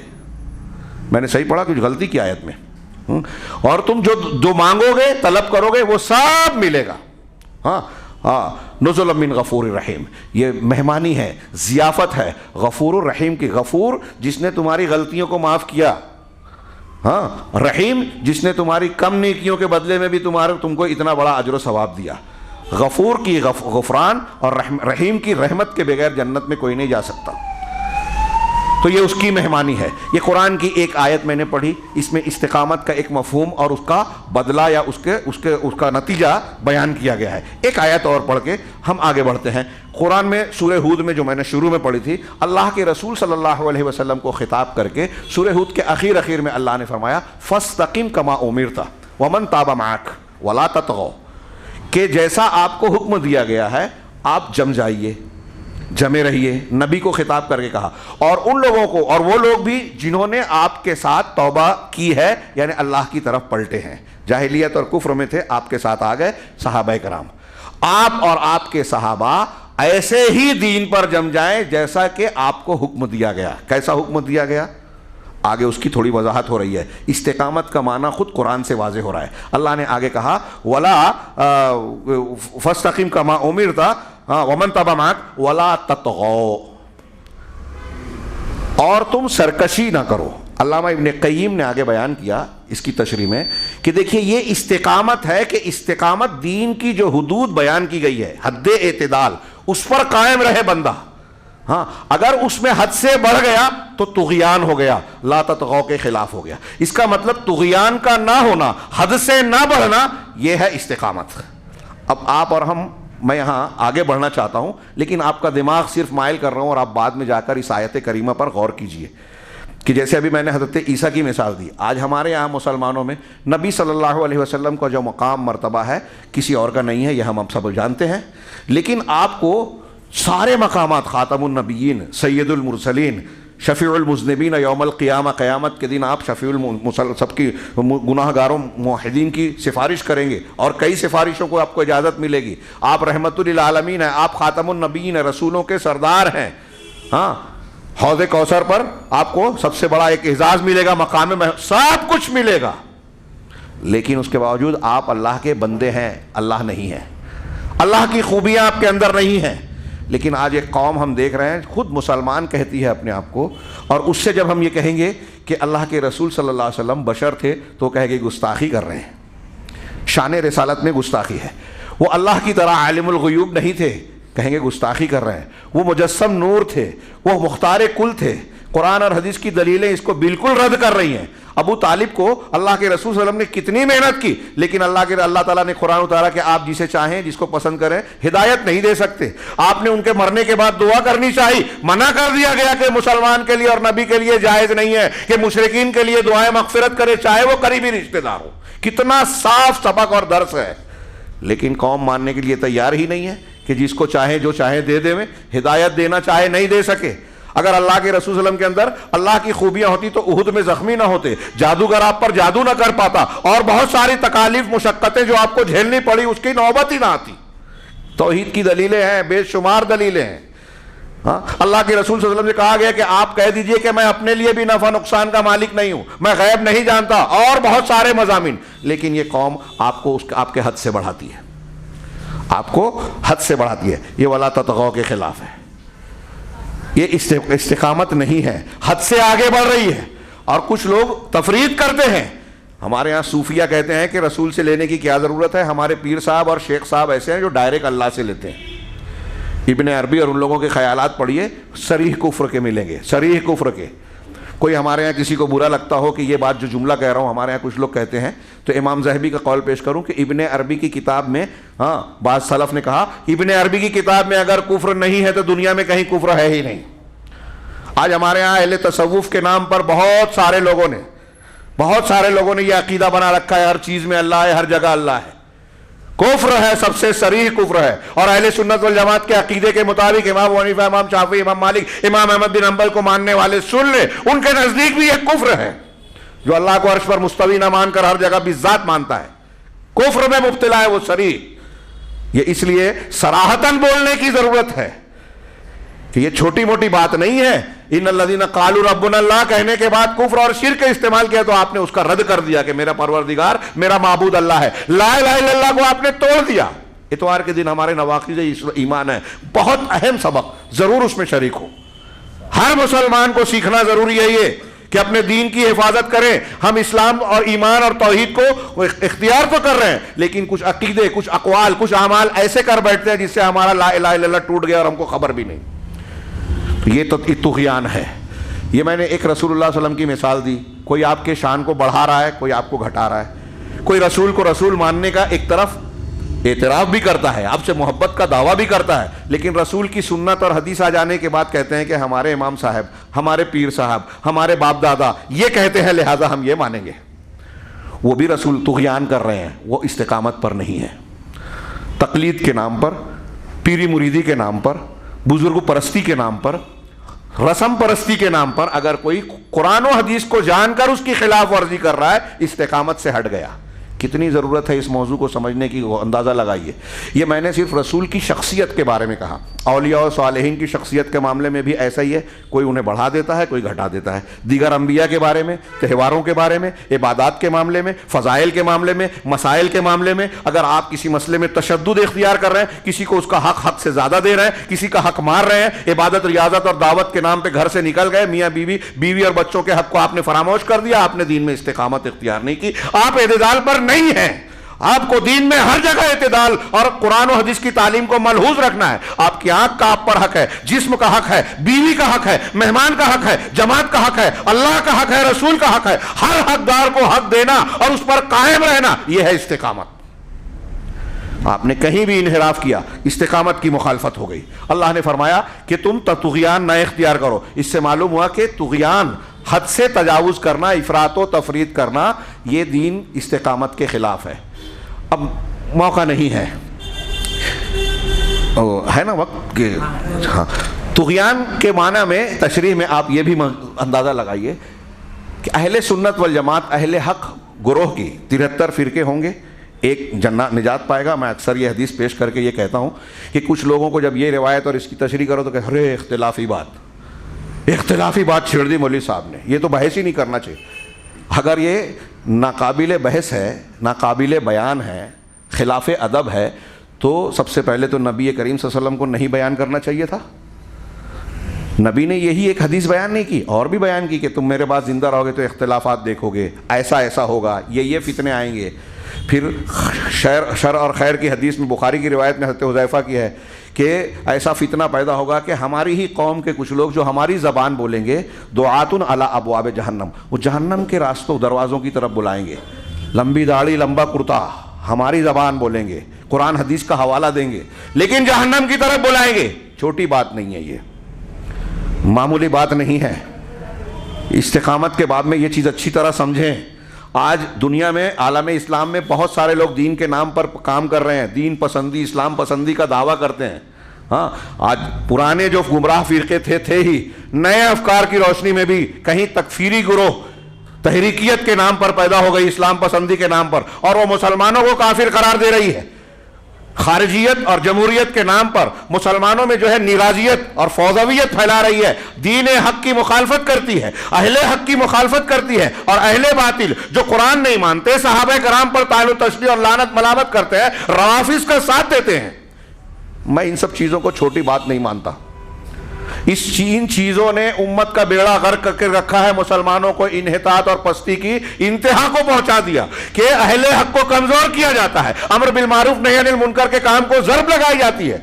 میں نے صحیح پڑھا, کچھ غلطی کی آیت میں, اور تم جو مانگو گے طلب کرو گے وہ سب ملے گا. ہاں نزل من غفور الرحیم, یہ مہمانی ہے, ضیافت ہے غفور الرحیم کی. غفور جس نے تمہاری غلطیوں کو معاف کیا, ہاں رحیم جس نے تمہاری کم نیکیوں کے بدلے میں بھی تم کو اتنا بڑا اجر و ثواب دیا. غفور کی غفران اور رحیم کی رحمت کے بغیر جنت میں کوئی نہیں جا سکتا. تو یہ اس کی مہمانی ہے. یہ قرآن کی ایک آیت میں نے پڑھی, اس میں استقامت کا ایک مفہوم اور اس کا بدلہ یا اس کا نتیجہ بیان کیا گیا ہے. ایک آیت اور پڑھ کے ہم آگے بڑھتے ہیں. قرآن میں سورہ ہود میں جو میں نے شروع میں پڑھی تھی, اللہ کے رسول صلی اللہ علیہ وسلم کو خطاب کر کے سورہ ہود کے اخیر میں اللہ نے فرمایا فاستقم کما امرت ومن تاب معک ولا تطغوا, کہ جیسا آپ کو حکم دیا گیا ہے آپ جم جائیے, جمے رہیے. نبی کو خطاب کر کے کہا, اور ان لوگوں کو, اور وہ لوگ بھی جنہوں نے آپ کے ساتھ توبہ کی ہے, یعنی اللہ کی طرف پلٹے ہیں, جاہلیت اور کفر میں تھے, آپ کے ساتھ آ گئے صحابہ کرام. آپ اور آپ کے صحابہ ایسے ہی دین پر جم جائیں جیسا کہ آپ کو حکم دیا گیا. کیسا حکم دیا گیا آگے اس کی تھوڑی وضاحت ہو رہی ہے. استقامت کا معنی خود قرآن سے واضح ہو رہا ہے. اللہ نے آگے کہا ولا فاستقم کما امرت ومن تاب معک ولا تطغوا, اور تم سرکشی نہ کرو. علامہ ابن قیم نے آگے بیان کیا اس کی تشریح میں کہ دیکھیے یہ استقامت ہے, کہ استقامت دین کی جو حدود بیان کی گئی ہے, حد اعتدال, اس پر قائم رہے بندہ. ہاں اگر اس میں حد سے بڑھ گیا تو طغیان ہو گیا, لا تطغوا کے خلاف ہو گیا. اس کا مطلب طغیان کا نہ ہونا, حد سے نہ بڑھنا, یہ ہے استقامت. اب آپ اور ہم, میں یہاں آگے بڑھنا چاہتا ہوں لیکن آپ کا دماغ صرف مائل کر رہا ہوں, اور آپ بعد میں جا کر اس آیت کریمہ پر غور کیجئے کہ جیسے ابھی میں نے حضرت عیسیٰ کی مثال دی. آج ہمارے یہاں مسلمانوں میں نبی صلی اللہ علیہ وسلم کا جو مقام مرتبہ ہے کسی اور کا نہیں ہے, یہ ہم سب جانتے ہیں. لیکن آپ کو سارے مقامات, خاتم النبیین, سید المرسلین, شفیع المذنبین یوم القیامہ, قیامت کے دن آپ شفیع سب کی گناہ گاروں موحدین کی سفارش کریں گے, اور کئی سفارشوں کو آپ کو اجازت ملے گی. آپ رحمت للعالمین ہیں, آپ خاتم النبیین ہیں, رسولوں کے سردار ہیں. ہاں حوض کوثر پر آپ کو سب سے بڑا ایک اعزاز ملے گا, مقام میں سب کچھ ملے گا. لیکن اس کے باوجود آپ اللہ کے بندے ہیں, اللہ نہیں ہیں. اللہ کی خوبیاں آپ کے اندر نہیں ہیں. لیکن آج ایک قوم ہم دیکھ رہے ہیں خود مسلمان کہتی ہے اپنے آپ کو, اور اس سے جب ہم یہ کہیں گے کہ اللہ کے رسول صلی اللہ علیہ وسلم بشر تھے تو کہے گے گستاخی کر رہے ہیں. شان رسالت میں گستاخی ہے. وہ اللہ کی طرح عالم الغیوب نہیں تھے, کہیں گے گستاخی کر رہے ہیں. وہ مجسم نور تھے, وہ مختار کل تھے, قرآن اور حدیث کی دلیلیں اس کو بالکل رد کر رہی ہیں۔ ابو طالب کو اللہ کے رسول صلی اللہ علیہ وسلم نے کتنی محنت کی، لیکن اللہ تعالیٰ نے قرآن اتارا کہ آپ جسے چاہیں، جس کو پسند کریں، ہدایت نہیں دے سکتے۔ آپ نے ان کے مرنے کے بعد دعا کرنی چاہیے، منع کر دیا گیا کہ مسلمان کے لیے اور نبی کے لیے جائز نہیں ہے کہ مشرکین کے لیے دعائیں مغفرت کرے، چاہے وہ قریبی رشتہ دار ہو۔ کتنا صاف سبق اور درس ہے، لیکن قوم ماننے کے لیے تیار ہی نہیں ہے کہ جس کو چاہے جو چاہے دے دے، ہدایت دینا چاہے نہیں دے سکے۔ اگر اللہ کے رسول صلی اللہ علیہ وسلم کے اندر اللہ کی خوبیاں ہوتی تو احد میں زخمی نہ ہوتے، جادوگر آپ پر جادو نہ کر پاتا، اور بہت ساری تکالیف مشقتیں جو آپ کو جھیلنی پڑی اس کی نوبت ہی نہ آتی۔ توحید کی دلیلیں ہیں، بے شمار دلیلیں ہیں۔ اللہ کے رسول صلی اللہ علیہ وسلم سے کہا گیا کہ آپ کہہ دیجئے کہ میں اپنے لیے بھی نفع نقصان کا مالک نہیں ہوں، میں غیب نہیں جانتا، اور بہت سارے مضامین، لیکن یہ قوم آپ کو آپ کے حد سے بڑھاتی ہے، آپ کو حد سے بڑھاتی ہے۔ یہ ولا تطغوا کے خلاف ہے، یہ استقامت نہیں ہے، حد سے آگے بڑھ رہی ہے۔ اور کچھ لوگ تفرید کرتے ہیں، ہمارے ہاں صوفیہ کہتے ہیں کہ رسول سے لینے کی کیا ضرورت ہے، ہمارے پیر صاحب اور شیخ صاحب ایسے ہیں جو ڈائریکٹ اللہ سے لیتے ہیں۔ ابن عربی اور ان لوگوں کے خیالات پڑھیے، صریح کفر کے ملیں گے، صریح کفر کے۔ کوئی ہمارے ہاں کسی کو برا لگتا ہو کہ یہ بات جو جملہ کہہ رہا ہوں ہمارے ہاں کچھ لوگ کہتے ہیں، تو امام ذہبی کا قول پیش کروں کہ ابن عربی کی کتاب میں، بعض سلف نے کہا ابن عربی کی کتاب میں اگر کفر نہیں ہے تو دنیا میں کہیں کفر ہے ہی نہیں۔ آج ہمارے ہاں اہل تصوف کے نام پر بہت سارے لوگوں نے یہ عقیدہ بنا رکھا ہے، ہر چیز میں اللہ ہے، ہر جگہ اللہ ہے۔ کفر ہے، سب سے صریح کفر ہے۔ اور اہل سنت والجماعت کے عقیدے کے مطابق امام ابو حنیفہ، امام شافعی، امام مالک، امام احمد بن حنبل کو ماننے والے سن لیں، ان کے نزدیک بھی یہ کفر ہے۔ جو اللہ کو عرش پر مستوی نہ مان کر ہر جگہ بھی ذات مانتا ہے، کفر میں مبتلا ہے، وہ صریح۔ یہ اس لیے صراحتاً بولنے کی ضرورت ہے کہ یہ چھوٹی موٹی بات نہیں ہے۔ ان الذین قالوا ربنا اللہ کہنے کے بعد کفر اور شرک استعمال کیا تو آپ نے اس کا رد کر دیا کہ میرا پروردگار، میرا معبود اللہ ہے۔ لا الہ الا اللہ کو آپ نے توڑ دیا۔ اتوار کے دن ہمارے نواقض ایمان ہے، بہت اہم سبق، ضرور اس میں شریک ہو۔ ہر مسلمان کو سیکھنا ضروری ہے یہ کہ اپنے دین کی حفاظت کریں۔ ہم اسلام اور ایمان اور توحید کو اختیار تو کر رہے ہیں، لیکن کچھ عقیدے، کچھ اقوال، کچھ اعمال ایسے کر بیٹھتے ہیں جس سے ہمارا لا الہ الا اللہ ٹوٹ گیا اور ہم کو خبر بھی نہیں۔ یہ تو طغیان ہے۔ یہ میں نے ایک رسول اللہ صلی اللہ علیہ وسلم کی مثال دی، کوئی آپ کے شان کو بڑھا رہا ہے، کوئی آپ کو گھٹا رہا ہے، کوئی رسول کو رسول ماننے کا ایک طرف اعتراف بھی کرتا ہے، آپ سے محبت کا دعویٰ بھی کرتا ہے، لیکن رسول کی سنت اور حدیث آ جانے کے بعد کہتے ہیں کہ ہمارے امام صاحب، ہمارے پیر صاحب، ہمارے باپ دادا یہ کہتے ہیں لہٰذا ہم یہ مانیں گے۔ وہ بھی رسول طغیان کر رہے ہیں، وہ استقامت پر نہیں ہے۔ تقلید کے نام پر، پیری مریدی کے نام پر، بزرگ پرستی کے نام پر، رسم پرستی کے نام پر اگر کوئی قرآن و حدیث کو جان کر اس کی خلاف ورزی کر رہا ہے، استقامت سے ہٹ گیا۔ کتنی ضرورت ہے اس موضوع کو سمجھنے کی، اندازہ لگائیے۔ یہ میں نے صرف رسول کی شخصیت کے بارے میں کہا، اولیاء و صالحین کی شخصیت کے معاملے میں بھی ایسا ہی ہے، کوئی انہیں بڑھا دیتا ہے، کوئی گھٹا دیتا ہے۔ دیگر انبیاء کے بارے میں، تہواروں کے بارے میں، عبادات کے معاملے میں، فضائل کے معاملے میں، مسائل کے معاملے میں اگر آپ کسی مسئلے میں تشدد اختیار کر رہے ہیں، کسی کو اس کا حق سے زیادہ دے رہے ہیں، کسی کا حق مار رہے ہیں، عبادت، ریاضت اور دعوت کے نام پہ گھر سے نکل گئے، میاں بیوی اور بچوں کے حق کو آپ نے فراموش کر دیا، آپ نے دین میں استقامت اختیار نہیں کی، آپ اعتدال پر نہیں ہیں۔ آپ کو دین میں ہر جگہ اعتدال اور قرآن و حدیث کی تعلیم کو ملحوظ رکھنا ہے۔ آپ کی آنکھ کا آپ پر حق ہے، جسم کا حق ہے، بیوی کا حق ہے، مہمان کا حق ہے، جماعت کا حق ہے، اللہ کا حق ہے، رسول کا حق ہے۔ ہر حقدار کو حق دینا اور اس پر قائم رہنا، یہ ہے استقامت۔ آپ نے کہیں بھی انحراف کیا، استقامت کی مخالفت ہو گئی۔ اللہ نے فرمایا کہ تم طغیان نہ اختیار کرو۔ اس سے معلوم ہوا کہ طغیان، حد سے تجاوز کرنا، افراط و تفرید کرنا، یہ دین استقامت کے خلاف ہے۔ اب موقع نہیں ہے نا وقت کہ ہاں، طغیان کے معنی میں تشریح میں آپ یہ بھی اندازہ لگائیے کہ اہل سنت والجماعت، اہل حق گروہ کی 73 فرقے ہوں گے، ایک نجات پائے گا۔ میں اکثر یہ حدیث پیش کر کے یہ کہتا ہوں کہ کچھ لوگوں کو جب یہ روایت اور اس کی تشریح کرو تو کہ ارے اختلافی بات چھیڑ دی مولوی صاحب نے، یہ تو بحث ہی نہیں کرنا چاہیے۔ اگر یہ ناقابل بحث ہے، ناقابل بیان ہے، خلاف ادب ہے، تو سب سے پہلے تو نبی کریم صلی اللہ علیہ وسلم کو نہیں بیان کرنا چاہیے تھا۔ نبی نے یہی ایک حدیث بیان نہیں کی، اور بھی بیان کی کہ تم میرے بعد زندہ رہو گے تو اختلافات دیکھو گے، ایسا ہوگا، یہ فتنے آئیں گے۔ پھر شر اور خیر کی حدیث میں، بخاری کی روایت میں حضرت حذیفہ کی ہے کہ ایسا فتنہ پیدا ہوگا کہ ہماری ہی قوم کے کچھ لوگ جو ہماری زبان بولیں گے دعاتن علی ابواب جہنم، وہ جہنم کے راستوں دروازوں کی طرف بلائیں گے، لمبی داڑھی لمبا کرتا، ہماری زبان بولیں گے، قرآن حدیث کا حوالہ دیں گے، لیکن جہنم کی طرف بلائیں گے۔ چھوٹی بات نہیں ہے، یہ معمولی بات نہیں ہے۔ استقامت کے باب میں یہ چیز اچھی طرح سمجھیں۔ آج دنیا میں عالم اسلام میں بہت سارے لوگ دین کے نام پر کام کر رہے ہیں، دین پسندی اسلام پسندی کا دعویٰ کرتے ہیں۔ ہاں، آج پرانے جو گمراہ فرقے تھے ہی، نئے افکار کی روشنی میں بھی کہیں تکفیری گروہ تحریکیت کے نام پر پیدا ہو گئی، اسلام پسندی کے نام پر، اور وہ مسلمانوں کو کافر قرار دے رہی ہے۔ خارجیت اور جمہوریت کے نام پر مسلمانوں میں جو ہے نیرازیت اور فوضویت پھیلا رہی ہے، دین حق کی مخالفت کرتی ہے، اہل حق کی مخالفت کرتی ہے، اور اہل باطل جو قرآن نہیں مانتے، صحابہ کرام پر طعن و تشنیع اور لعنت ملامت کرتے ہیں، روافض کا ساتھ دیتے ہیں۔ میں ان سب چیزوں کو چھوٹی بات نہیں مانتا۔ ان چیزوں نے امت کا بیڑا غرق کر کے رکھا ہے، مسلمانوں کو انحطاط اور پستی کی انتہا کو پہنچا دیا کہ اہل حق کو کمزور کیا جاتا ہے، امر بالمعروف نہی عن المنکر کے کام کو ضرب لگائی جاتی ہے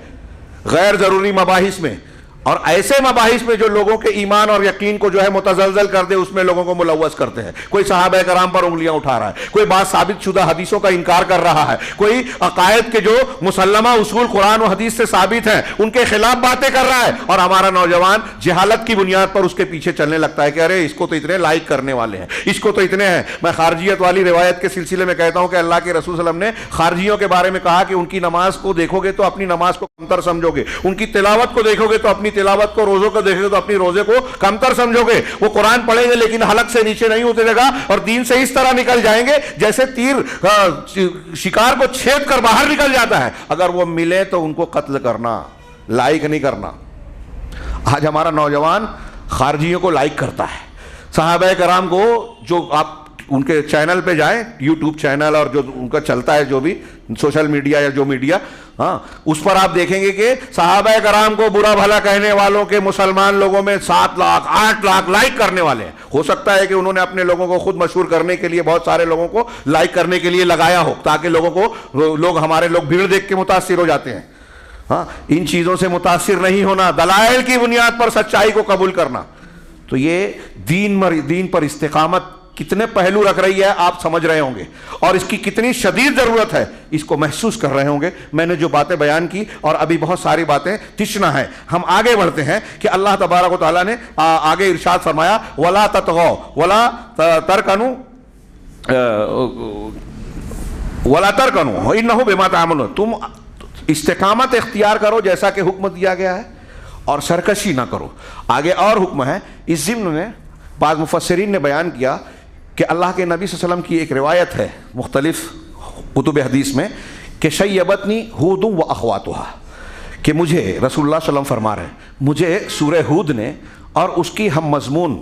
غیر ضروری مباحث میں، اور ایسے مباحث میں جو لوگوں کے ایمان اور یقین کو جو ہے متزلزل کر دے، اس میں لوگوں کو ملوث کرتے ہیں۔ کوئی صحابہ کرام پر انگلیاں اٹھا رہا ہے، کوئی بات ثابت شدہ حدیثوں کا انکار کر رہا ہے، کوئی عقائد کے جو مسلمہ اصول قرآن و حدیث سے ثابت ہیں ان کے خلاف باتیں کر رہا ہے، اور ہمارا نوجوان جہالت کی بنیاد پر اس کے پیچھے چلنے لگتا ہے کہ ارے اس کو تو اتنے لائک کرنے والے ہیں، اس کو تو اتنے ہیں۔ میں خارجیت والی روایت کے سلسلے میں کہتا ہوں کہ اللہ کے رسول صلی اللہ علیہ وسلم نے خارجیوں کے بارے میں کہا کہ ان کی نماز کو دیکھو گے تو اپنی نماز کو کمتر سمجھو گے، ان کی تلاوت کو دیکھو گے تو اپنی تلاوت کو، روزوں کو دیکھو گے تو اپنی روزے کو کمتر سمجھو گے۔ وہ قرآن پڑھیں گے لیکن حلق سے نیچے نہیں اترے گا، اور دین سے اس طرح نکل جائیں گے جیسے تیر شکار کو چھید کر باہر نکل جاتا ہے۔ اگر وہ ملے تو ان کو قتل کرنا، لائک نہیں کرنا۔ آج ہمارا نوجوان خارجیوں کو لائک کرتا ہے، صحابہ کرام کو، جو آپ ان کے چینل پہ جائیں، یوٹیوب چینل اور جو ان کا چلتا ہے جو بھی سوشل میڈیا یا جو میڈیا، ہاں، اس پر آپ دیکھیں گے کہ صحابہ کرام کو برا بھلا کہنے والوں کے مسلمان لوگوں میں 7 لاکھ 8 لاکھ لائک کرنے والے ہیں۔ ہو سکتا ہے کہ انہوں نے اپنے لوگوں کو خود مشہور کرنے کے لیے بہت سارے لوگوں کو لائک کرنے کے لیے لگایا ہو، تاکہ ہمارے لوگ بھیڑ دیکھ کے متاثر ہو جاتے ہیں۔ ہاں، ان چیزوں سے متاثر نہیں ہونا، دلائل کی بنیاد پر سچائی کو قبول کرنا۔ تو یہ دین پر استقامت کتنے پہلو رکھ رہی ہے آپ سمجھ رہے ہوں گے، اور اس کی کتنی شدید ضرورت ہے اس کو محسوس کر رہے ہوں گے۔ میں نے جو باتیں بیان کی اور ابھی بہت ساری باتیں تشنا ہیں، ہم آگے بڑھتے ہیں کہ اللہ تبارک و تعالیٰ نے آگے ارشاد فرمایا وَلَا تَطْغَوْا وَلَا تَرْكَنُوا إِنَّهُ بِمَا تَعْمَلُونَ، تم استقامت اختیار کرو جیسا کہ حکم دیا گیا ہے، اور سرکشی نہ کرو۔ آگے اور حکم ہے۔ اس ضمن میں بعض مفسرین نے بیان کیا کہ اللہ کے نبی صلی اللہ علیہ وسلم کی ایک روایت ہے مختلف کتب حدیث میں کہ شیبتنی ہود و اخواتہا، کہ مجھے رسول اللہ صلی اللہ علیہ وسلم فرما رہے ہیں مجھے سورہ ہود نے اور اس کی ہم مضمون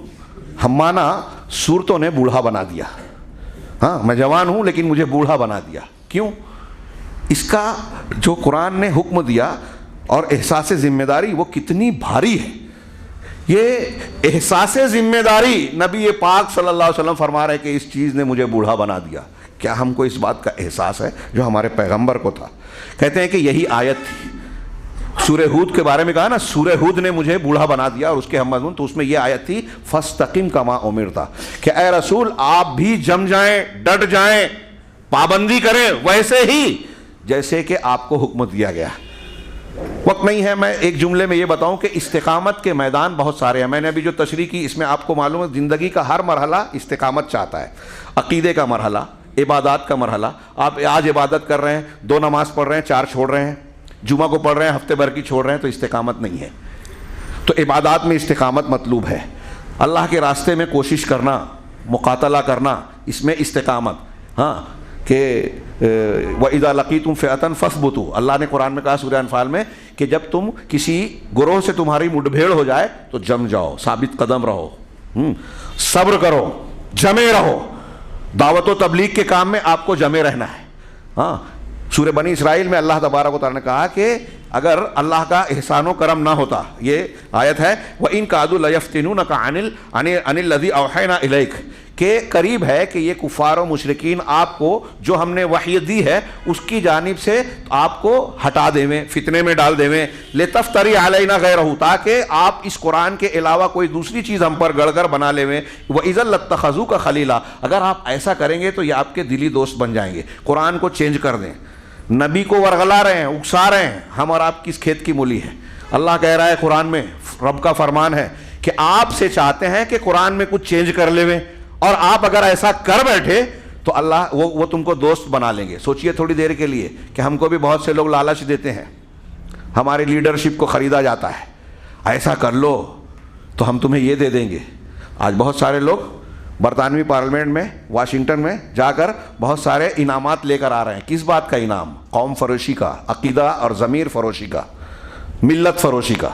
ہم معنی صورتوں نے بوڑھا بنا دیا۔ ہاں، میں جوان ہوں لیکن مجھے بوڑھا بنا دیا۔ کیوں؟ اس کا جو قرآن نے حکم دیا اور احساس ذمہ داری وہ کتنی بھاری ہے۔ یہ احساس ذمہ داری نبی پاک صلی اللہ علیہ وسلم فرما رہے کہ اس چیز نے مجھے بوڑھا بنا دیا۔ کیا ہم کو اس بات کا احساس ہے جو ہمارے پیغمبر کو تھا؟ کہتے ہیں کہ یہی آیت تھی، سورہ ہود کے بارے میں کہا نا، سورہ ہود نے مجھے بوڑھا بنا دیا، اور اس کے ہم مضمون، تو اس میں یہ آیت تھی فَاسْتَقِمْ كَمَا أُمِرْتَ، کہ اے رسول آپ بھی جم جائیں، ڈٹ جائیں، پابندی کریں ویسے ہی جیسے کہ آپ کو حکم دیا گیا۔ وقت نہیں ہے، میں ایک جملے میں یہ بتاؤں کہ استقامت کے میدان بہت سارے ہیں۔ میں نے ابھی جو تشریح کی اس میں آپ کو معلوم ہے زندگی کا ہر مرحلہ استقامت چاہتا ہے۔ عقیدے کا مرحلہ، عبادات کا مرحلہ، آپ آج عبادت کر رہے ہیں، 2 نماز پڑھ رہے ہیں، 4 چھوڑ رہے ہیں، جمعہ کو پڑھ رہے ہیں، ہفتے بھر کی چھوڑ رہے ہیں، تو استقامت نہیں ہے۔ تو عبادات میں استقامت مطلوب ہے، اللہ کے راستے میں کوشش کرنا، مقاتلہ کرنا، اس میں استقامت۔ ہاں، کہ وَإِذَا لَقِيتُمْ فِئَةً فَاثْبُتُوا، اللہ نے قرآن میں کہا سورہ انفال میں کہ جب تم کسی گروہ سے تمہاری مٹ بھیڑ ہو جائے تو جم جاؤ، ثابت قدم رہو، صبر کرو، جمے رہو۔ دعوت و تبلیغ کے کام میں آپ کو جمے رہنا ہے۔ ہاں، سورہ بنی اسرائیل میں اللہ تبارک و تعالیٰ نے کہا کہ اگر اللہ کا احسان و کرم نہ ہوتا، یہ آیت ہے وَإِن كَادُوا لَيَفْتِنُونَكَ عَنِ الَّذِي أَوْحَيْنَا إِلَيْكَ، کہ قریب ہے کہ یہ کفار و مشرکین آپ کو جو ہم نے وحی دی ہے اس کی جانب سے آپ کو ہٹا دیویں، فتنے میں ڈال دیویں، لتفتری علینا غیرہ، تاکہ آپ اس قرآن کے علاوہ کوئی دوسری چیز ہم پر گڑ کر بنا لیویں، وَإِذًا لَاتَّخَذُوكَ خَلِيلًا، اگر آپ ایسا کریں گے تو یہ آپ کے دلی دوست بن جائیں گے۔ قرآن کو چینج کر دیں، نبی کو ورغلا رہے ہیں، اکسا رہے ہیں، ہم اور آپ کس کھیت کی مولی ہے؟ اللہ کہہ رہا ہے قرآن میں، رب کا فرمان ہے کہ آپ سے چاہتے ہیں کہ قرآن میں کچھ چینج کر لیویں، اور آپ اگر ایسا کر بیٹھے تو اللہ وہ تم کو دوست بنا لیں گے۔ سوچئے تھوڑی دیر کے لیے کہ ہم کو بھی بہت سے لوگ لالچ دیتے ہیں، ہماری لیڈرشپ کو خریدا جاتا ہے، ایسا کر لو تو ہم تمہیں یہ دے دیں گے۔ آج بہت سارے لوگ برطانوی پارلیمنٹ میں، واشنگٹن میں جا کر بہت سارے انعامات لے کر آ رہے ہیں۔ کس بات کا انعام؟ قوم فروشی کا، عقیدہ اور ضمیر فروشی کا، ملت فروشی کا۔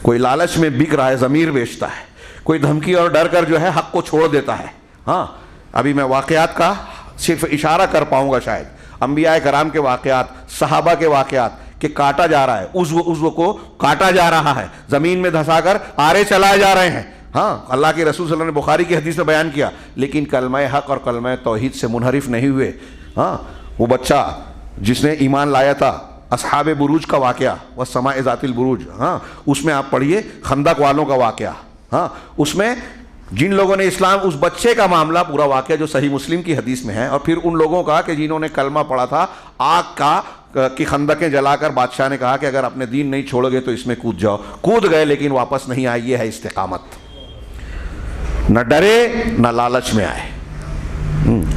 کوئی لالچ میں بک رہا ہے، ضمیر بیچتا ہے، کوئی دھمکی اور ڈر کر جو ہے حق کو چھوڑ دیتا ہے۔ ہاں، ابھی میں واقعات کا صرف اشارہ کر پاؤں گا شاید، انبیاء کرام کے واقعات، صحابہ کے واقعات، کہ کاٹا جا رہا ہے، عضو کو کاٹا جا رہا ہے، زمین میں دھسا کر آرے چلائے جا رہے ہیں۔ ہاں، اللہ کے رسول صلی اللہ علیہ وسلم نے بخاری کی حدیث میں بیان کیا، لیکن کلمہ حق اور کلمہ توحید سے منحرف نہیں ہوئے۔ ہاں، وہ بچہ جس نے ایمان لایا تھا، اصحاب بروج کا واقعہ، والسماء ذات البروج، ہاں، اس میں آپ پڑھیے خندق والوں کا واقعہ۔ ہاں، اس میں جن لوگوں نے اسلام، اس بچے کا معاملہ پورا واقعہ جو صحیح مسلم کی حدیث میں ہے، اور پھر ان لوگوں کا کہ جنہوں نے کلمہ پڑھا تھا، آگ کی خندقیں جلا کر بادشاہ نے کہا کہ اگر اپنے دین نہیں چھوڑو گے تو اس میں کود جاؤ، کود گئے لیکن واپس نہیں آئے۔ یہ ہے استقامت، نہ ڈرے نہ لالچ میں آئے۔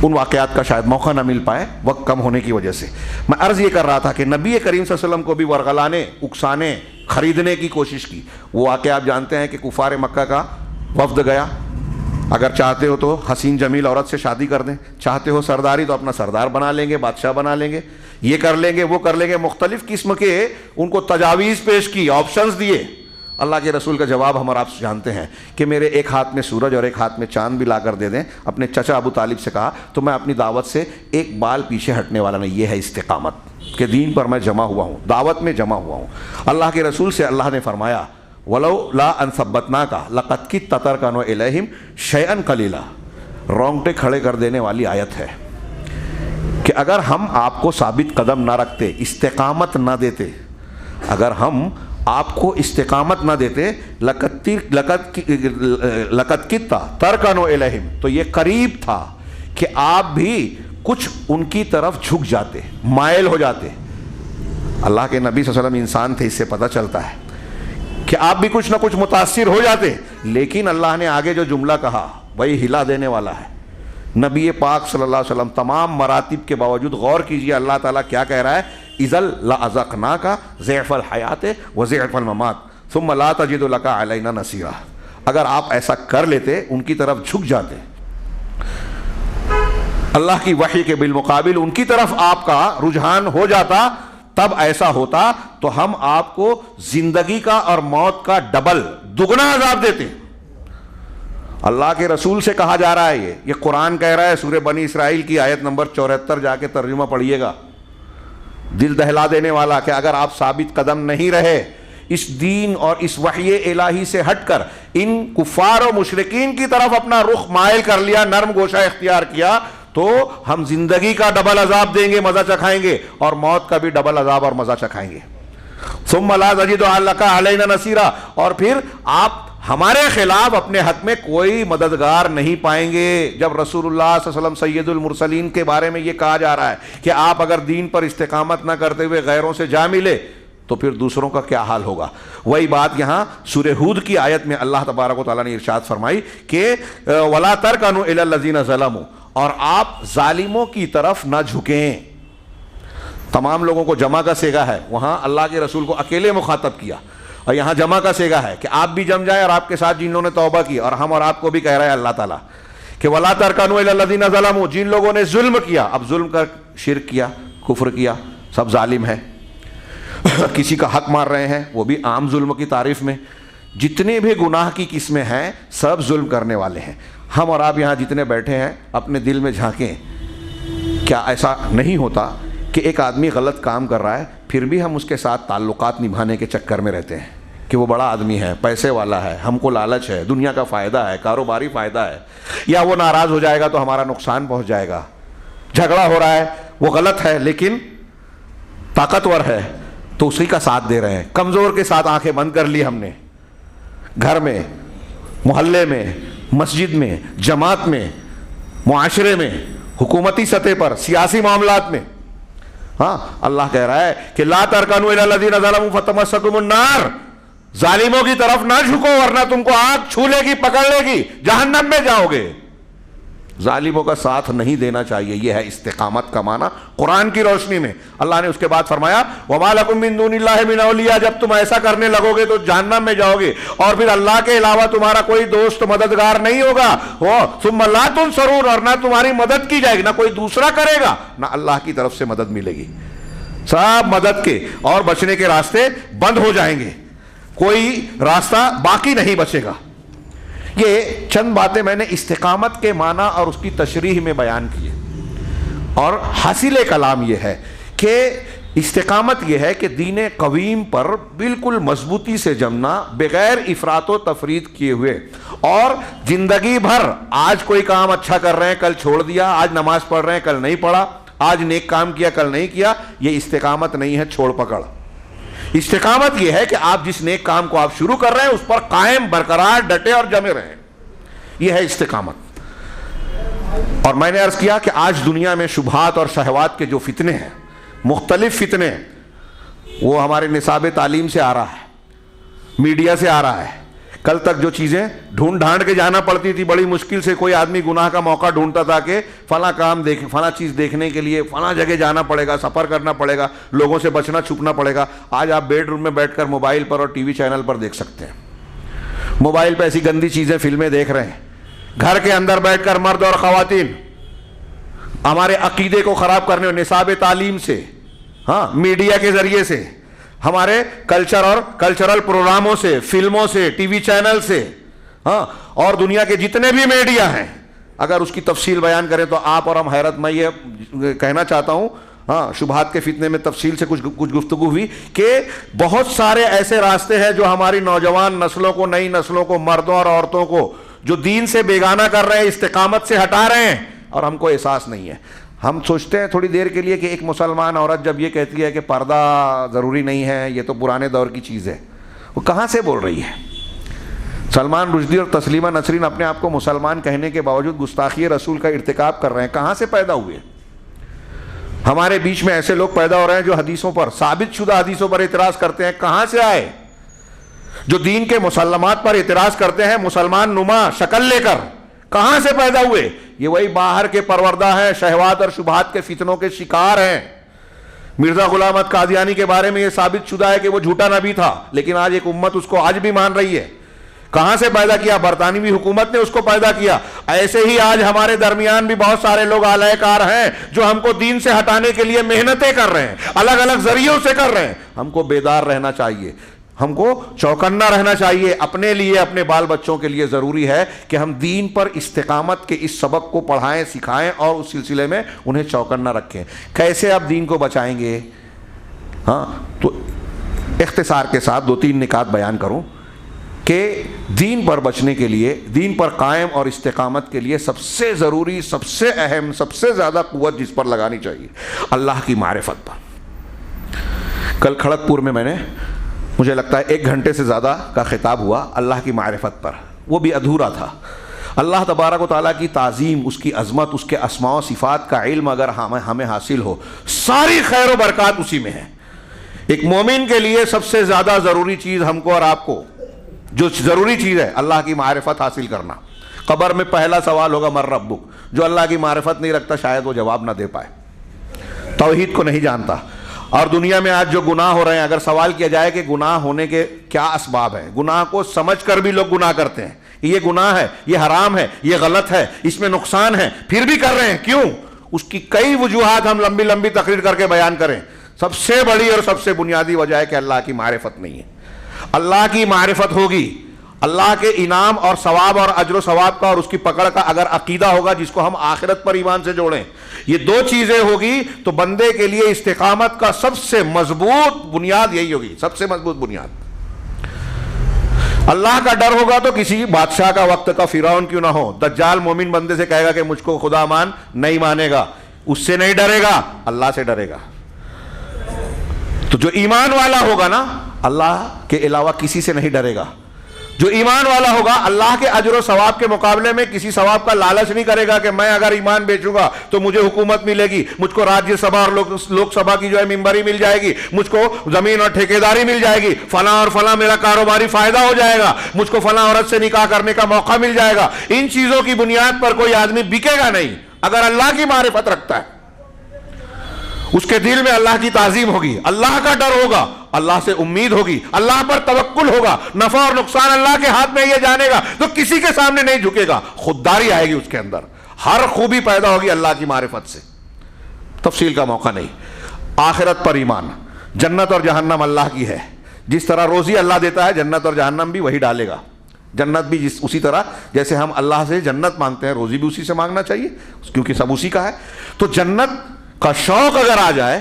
ان واقعات کا شاید موقع نہ مل پائے وقت کم ہونے کی وجہ سے۔ میں عرض یہ کر رہا تھا کہ نبی کریم صلی اللہ علیہ وسلم کو بھی ورغلانے، اکسانے، خریدنے کی کوشش کی۔ وہ واقعہ آپ جانتے ہیں کہ کفار مکہ کا وفد گیا، اگر چاہتے ہو تو حسین جمیل عورت سے شادی کر دیں، چاہتے ہو سرداری تو اپنا سردار بنا لیں گے، بادشاہ بنا لیں گے، یہ کر لیں گے، وہ کر لیں گے، مختلف قسم کے ان کو تجاویز پیش کی، آپشنز دیے۔ اللہ کے رسول کا جواب ہم اور آپ جانتے ہیں کہ میرے ایک ہاتھ میں سورج اور ایک ہاتھ میں چاند بھی لا کر دے دیں۔ اپنے چچا ابو طالب سے کہا تو میں اپنی دعوت سے ایک بال پیچھے ہٹنے والا نہیں۔ یہ ہے استقامت کہ دین پر میں جمع ہوا ہوں، دعوت میں جمع ہوا ہوں۔ اللہ کے رسول سے اللہ نے فرمایا وَلَوْ لَا أَن ثَبَّتْنَاكَ لَقَدْ كِدتَّ تَرْكَنُ إِلَيْهِمْ شَيْئًا قَلِيلًا، رونگٹے کھڑے کر دینے والی آیت ہے کہ اگر ہم آپ کو ثابت قدم نہ رکھتے، استقامت نہ دیتے، اگر ہم آپ کو استقامت نہ دیتے، لقد کدت ترکنوا الیہم، تو یہ قریب تھا کہ آپ بھی کچھ ان کی طرف جھک جاتے، مائل ہو جاتے۔ اللہ کے نبی صلی اللہ علیہ وسلم انسان تھے، اس سے پتہ چلتا ہے کہ آپ بھی کچھ نہ کچھ متاثر ہو جاتے، لیکن اللہ نے آگے جو جملہ کہا وہی ہلا دینے والا ہے۔ نبی پاک صلی اللہ علیہ وسلم تمام مراتب کے باوجود غور کیجئے اللہ تعالیٰ کیا کہہ رہا ہے، اذا لأذقناک ضعف الحیات وضعف الممات ثم لا تجد لک علینا نصیرا، اگر آپ ایسا کر لیتے، ان کی طرف جھک جاتے، اللہ کی وحی کے بالمقابل ان کی طرف آپ کا رجحان ہو جاتا، تب ایسا ہوتا تو ہم آپ کو زندگی کا اور موت کا ڈبل، دگنا عذاب دیتے۔ اللہ کے رسول سے کہا جا رہا ہے، یہ قرآن کہہ رہا ہے، سورہ بنی اسرائیل کی آیت نمبر 74 جا کے ترجمہ پڑھیے گا، دل دہلا دینے والا، کہ اگر آپ ثابت قدم نہیں رہے، اس دین اور اس وحی الہی سے ہٹ کر ان کفار و مشرکین کی طرف اپنا رخ مائل کر لیا، نرم گوشہ اختیار کیا، تو ہم زندگی کا ڈبل عذاب دیں گے، مزہ چکھائیں گے، اور موت کا بھی ڈبل عذاب اور مزہ چکھائیں گے۔ ثم لا تجد لک علینا نصیرا، اور پھر آپ ہمارے خلاف اپنے حق میں کوئی مددگار نہیں پائیں گے۔ جب رسول اللہ صلی اللہ علیہ وسلم سید المرسلین کے بارے میں یہ کہا جا رہا ہے کہ آپ اگر دین پر استقامت نہ کرتے ہوئے غیروں سے جا ملے تو پھر دوسروں کا کیا حال ہوگا؟ وہی بات یہاں سورہ ہود کی آیت میں اللہ تبارک و تعالیٰ نے ارشاد فرمائی کہ وَلَا تَرْكَنُوا إِلَى الَّذِينَ ظَلَمُوا، اور آپ ظالموں کی طرف نہ جھکیں۔ تمام لوگوں کو جمع کا صیغہ ہے، وہاں اللہ کے رسول کو اکیلے مخاطب کیا، اور یہاں جمع کا صیغہ ہے کہ آپ بھی جم جائیں، اور آپ کے ساتھ جن لوگوں نے توبہ کی، اور ہم اور آپ کو بھی کہہ رہا ہے اللہ تعالیٰ کہ وَلَا تَرْكَنُوا إِلَى الَّذِينَ ظَلَمُوا، جن لوگوں نے ظلم کیا، اب ظلم کر شرک کیا، کفر کیا، سب ظالم ہیں۔ کسی کا حق مار رہے ہیں، وہ بھی عام ظلم کی تعریف میں۔ جتنے بھی گناہ کی قسمیں ہیں سب ظلم کرنے والے ہیں۔ ہم اور آپ یہاں جتنے بیٹھے ہیں اپنے دل میں جھانکیں، کیا ایسا نہیں ہوتا کہ ایک آدمی غلط کام کر رہا ہے پھر بھی ہم اس کے ساتھ تعلقات نبھانے کے چکر میں رہتے ہیں کہ وہ بڑا آدمی ہے, پیسے والا ہے, ہم کو لالچ ہے, دنیا کا فائدہ ہے, کاروباری فائدہ ہے, یا وہ ناراض ہو جائے گا تو ہمارا نقصان پہنچ جائے گا, جھگڑا ہو رہا ہے, وہ غلط ہے لیکن طاقتور ہے تو اسی کا ساتھ دے رہے ہیں. کمزور کے ساتھ آنکھیں بند کر لی ہم نے, گھر میں, محلے میں, مسجد میں, جماعت میں, معاشرے میں, حکومتی سطح پر, سیاسی معاملات میں. ہاں, اللہ کہہ رہا ہے کہ لا ترکنوا الی الذین ظلموا فتمسکم النار, ظالموں کی طرف نہ جھکو ورنہ تم کو آگ چھو لے گی, پکڑ لے گی, جہنم میں جاؤ گے. ظالموں کا ساتھ نہیں دینا چاہیے. یہ ہے استقامت کا معنی قرآن کی روشنی میں. اللہ نے اس کے بعد فرمایا وما لکم من دون اللہ من اولیاء, جب تم ایسا کرنے لگو گے تو جہنم میں جاؤ گے اور پھر اللہ کے علاوہ تمہارا کوئی دوست مددگار نہیں ہوگا. ثم لا تنصرون, اور نہ تمہاری مدد کی جائے گی, نہ کوئی دوسرا کرے گا, نہ اللہ کی طرف سے مدد ملے گی. سب مدد کے اور بچنے کے راستے بند ہو جائیں گے, کوئی راستہ باقی نہیں بچے گا. یہ چند باتیں میں نے استقامت کے معنی اور اس کی تشریح میں بیان کی. اور حاصل کلام یہ ہے کہ استقامت یہ ہے کہ دین قویم پر بالکل مضبوطی سے جمنا, بغیر افراط و تفرید کیے ہوئے, اور زندگی بھر آج کوئی کام اچھا کر رہے ہیں کل چھوڑ دیا, آج نماز پڑھ رہے ہیں کل نہیں پڑھا, آج نیک کام کیا کل نہیں کیا. یہ استقامت نہیں ہے, چھوڑ پکڑ. استقامت یہ ہے کہ آپ جس نیک کام کو آپ شروع کر رہے ہیں اس پر قائم, برقرار, ڈٹے اور جمے رہیں. یہ ہے استقامت. اور میں نے عرض کیا کہ آج دنیا میں شبہات اور شہوات کے جو فتنے ہیں, مختلف فتنے, وہ ہمارے نصاب تعلیم سے آ رہا ہے, میڈیا سے آ رہا ہے. کل تک جو چیزیں ڈھونڈ ڈھانڈ کے جانا پڑتی تھی, بڑی مشکل سے کوئی آدمی گناہ کا موقع ڈھونڈتا تھا کہ فلاں کام دیکھ, فلاں چیز دیکھنے کے لیے فلاں جگہ جانا پڑے گا, سفر کرنا پڑے گا, لوگوں سے بچنا چھپنا پڑے گا. آج آپ بیڈ روم میں بیٹھ کر موبائل پر اور ٹی وی چینل پر دیکھ سکتے ہیں. موبائل پہ ایسی گندی چیزیں, فلمیں دیکھ رہے ہیں. گھر کے اندر بیٹھ کر مرد اور خواتین ہمارے عقیدے کو خراب کرنے, نصاب تعلیم سے, ہاں, میڈیا کے ذریعے سے, ہمارے کلچر اور کلچرل پروگراموں سے, فلموں سے, ٹی وی چینل سے, ہاں, اور دنیا کے جتنے بھی میڈیا ہیں, اگر اس کی تفصیل بیان کریں تو آپ اور ہم حیرت. میں یہ کہنا چاہتا ہوں, ہاں, شبہات کے فتنے میں تفصیل سے کچھ گفتگو ہوئی کہ بہت سارے ایسے راستے ہیں جو ہماری نوجوان نسلوں کو, نئی نسلوں کو, مردوں اور عورتوں کو جو دین سے بیگانہ کر رہے ہیں, استقامت سے ہٹا رہے ہیں, اور ہم کو احساس نہیں ہے. ہم سوچتے ہیں تھوڑی دیر کے لیے کہ ایک مسلمان عورت جب یہ کہتی ہے کہ پردہ ضروری نہیں ہے, یہ تو پرانے دور کی چیز ہے, وہ کہاں سے بول رہی ہے؟ سلمان رشدی اور تسلیمہ نسرین اپنے آپ کو مسلمان کہنے کے باوجود گستاخی رسول کا ارتکاب کر رہے ہیں. کہاں سے پیدا ہوئے؟ ہمارے بیچ میں ایسے لوگ پیدا ہو رہے ہیں جو حدیثوں پر, ثابت شدہ حدیثوں پر اعتراض کرتے ہیں. کہاں سے آئے؟ جو دین کے مسلمات پر اعتراض کرتے ہیں مسلمان نما شکل لے کر, کہاں سے پیدا ہوئے؟ یہ وہی باہر کے پروردہ ہیں, شہوات اور شبہات کے فتنوں کے شکار ہیں. مرزا غلام احمد قادیانی کے بارے میں یہ ثابت شدہ ہے کہ وہ جھوٹا نبی تھا, لیکن آج ایک امت اس کو آج بھی مان رہی ہے. کہاں سے پیدا کیا؟ برطانوی حکومت نے اس کو پیدا کیا. ایسے ہی آج ہمارے درمیان بھی بہت سارے لوگ اعلی کار ہیں جو ہم کو دین سے ہٹانے کے لیے محنتیں کر رہے ہیں, الگ الگ ذریعوں سے کر رہے ہیں. ہم کو بیدار رہنا چاہیے, ہم کو چوکنا رہنا چاہیے. اپنے لیے, اپنے بال بچوں کے لیے ضروری ہے کہ ہم دین پر استقامت کے اس سبق کو پڑھائیں, سکھائیں اور اس سلسلے میں انہیں چوکنا رکھیں. کیسے آپ دین کو بچائیں گے؟ ہاں, تو اختصار کے ساتھ 2-3 نکات بیان کروں کہ دین پر بچنے کے لیے, دین پر قائم اور استقامت کے لیے سب سے ضروری, سب سے اہم, سب سے زیادہ قوت جس پر لگانی چاہیے, اللہ کی معرفت پر. کل کھڑگپور میں میں نے, مجھے لگتا ہے 1 گھنٹے سے زیادہ کا خطاب ہوا اللہ کی معرفت پر. وہ بھی ادھورا تھا. اللہ تبارک و تعالیٰ کی تعظیم, اس کی عظمت, اس کے اسماء و صفات کا علم اگر ہمیں حاصل ہو, ساری خیر و برکات اسی میں ہے. ایک مومن کے لیے سب سے زیادہ ضروری چیز ہم کو اور آپ کو, جو ضروری چیز ہے, اللہ کی معرفت حاصل کرنا. قبر میں پہلا سوال ہوگا من ربک. جو اللہ کی معرفت نہیں رکھتا شاید وہ جواب نہ دے پائے, توحید کو نہیں جانتا. اور دنیا میں آج جو گناہ ہو رہے ہیں, اگر سوال کیا جائے کہ گناہ ہونے کے کیا اسباب ہیں, گناہ کو سمجھ کر بھی لوگ گناہ کرتے ہیں. یہ گناہ ہے, یہ حرام ہے, یہ غلط ہے, اس میں نقصان ہے, پھر بھی کر رہے ہیں. کیوں؟ اس کی کئی وجوہات ہم لمبی لمبی تقریر کر کے بیان کریں. سب سے بڑی اور سب سے بنیادی وجہ ہے کہ اللہ کی معرفت نہیں ہے. اللہ کی معرفت ہوگی, اللہ کے انعام اور ثواب اور اجر و ثواب کا اور اس کی پکڑ کا اگر عقیدہ ہوگا جس کو ہم آخرت پر ایمان سے جوڑیں, یہ 2 چیزیں ہوگی تو بندے کے لیے استقامت کا سب سے مضبوط بنیاد یہی ہوگی, سب سے مضبوط بنیاد. اللہ کا ڈر ہوگا تو کسی بادشاہ کا وقت کا فرعون کیوں نہ ہو، دجال مومن بندے سے کہے گا کہ مجھ کو خدا مان، نہیں مانے گا، اس سے نہیں ڈرے گا، اللہ سے ڈرے گا۔ تو جو ایمان والا ہوگا نا، اللہ کے علاوہ کسی سے نہیں ڈرے گا۔ جو ایمان والا ہوگا اللہ کے اجر و ثواب کے مقابلے میں کسی ثواب کا لالچ نہیں کرے گا کہ میں اگر ایمان بیچوں گا تو مجھے حکومت ملے گی، مجھ کو راجیہ سبھا اور لوک سبھا کی جو ہے ممبری مل جائے گی، مجھ کو زمین اور ٹھیکیداری مل جائے گی، فلاں اور فلاں میرا کاروباری فائدہ ہو جائے گا، مجھ کو فلاں عورت سے نکاح کرنے کا موقع مل جائے گا۔ ان چیزوں کی بنیاد پر کوئی آدمی بکے گا نہیں۔ اگر اللہ کی معرفت رکھتا ہے، اس کے دل میں اللہ کی تعظیم ہوگی، اللہ کا ڈر ہوگا، اللہ سے امید ہوگی، اللہ پر توکل ہوگا، نفع اور نقصان اللہ کے ہاتھ میں یہ جانے گا تو کسی کے سامنے نہیں جھکے گا، خودداری آئے گی اس کے اندر، ہر خوبی پیدا ہوگی اللہ کی معرفت سے۔ تفصیل کا موقع نہیں۔ آخرت پر ایمان، جنت اور جہنم اللہ کی ہے، جس طرح روزی اللہ دیتا ہے جنت اور جہنم بھی وہی ڈالے گا، جنت بھی اسی طرح جیسے ہم اللہ سے جنت مانگتے ہیں، روزی بھی اسی سے مانگنا چاہیے کیونکہ سب اسی کا ہے۔ تو جنت کا شوق اگر آ جائے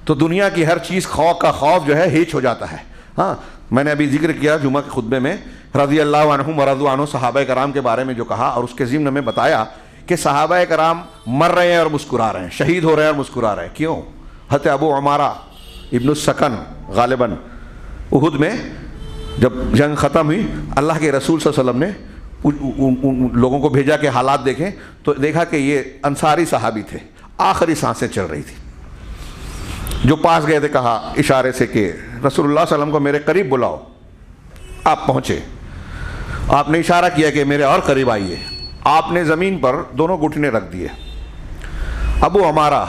تو دنیا کی ہر چیز کا خوف جو ہے ہیچ ہو جاتا ہے۔ ہاں، میں نے ابھی ذکر کیا جمعہ کے خطبے میں رضی اللہ عنہم ورضوا عنہ صحابہ کرام کے بارے میں جو کہا، اور اس کے ضمن میں بتایا کہ صحابہ کرام مر رہے ہیں اور مسکرا رہے ہیں، شہید ہو رہے ہیں اور مسکرا رہے ہیں۔ کیوں؟ حضرت ابو عمارہ ابن السکن غالباً احد میں جب جنگ ختم ہوئی، اللہ کے رسول صلی اللہ علیہ وسلم نے ان لوگوں کو بھیجا کہ حالات دیکھیں، تو دیکھا کہ یہ انصاری صحابی تھے، آخری سانسیں چل رہی تھی۔ جو پاس گئے تھے کہا اشارے سے کہ رسول اللہ صلی اللہ علیہ وسلم کو میرے قریب بلاؤ۔ آپ پہنچے، آپ نے اشارہ کیا کہ میرے اور قریب آئیے، آپ نے زمین پر دونوں گھٹنے رکھ دیے۔ ابو عمارہ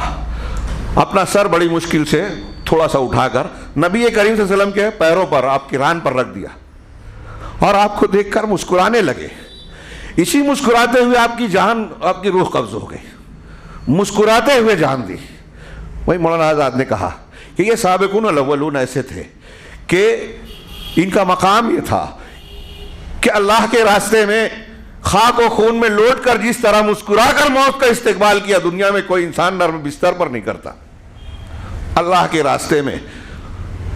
اپنا سر بڑی مشکل سے تھوڑا سا اٹھا کر نبی کریم صلی اللہ علیہ وسلم کے پیروں پر، آپ کی ران پر رکھ دیا، اور آپ کو دیکھ کر مسکرانے لگے۔ اسی مسکراتے ہوئے آپ کی جان، آپ کی روح قبض ہو گئی، مسکراتے ہوئے جان دی۔ وہی مولانا آزاد نے کہا کہ یہ سابقون الاولون ایسے تھے کہ ان کا مقام یہ تھا کہ اللہ کے راستے میں خاک و خون میں لوٹ کر جس طرح مسکرا کر موت کا استقبال کیا، دنیا میں کوئی انسان نرم بستر پر نہیں کرتا۔ اللہ کے راستے میں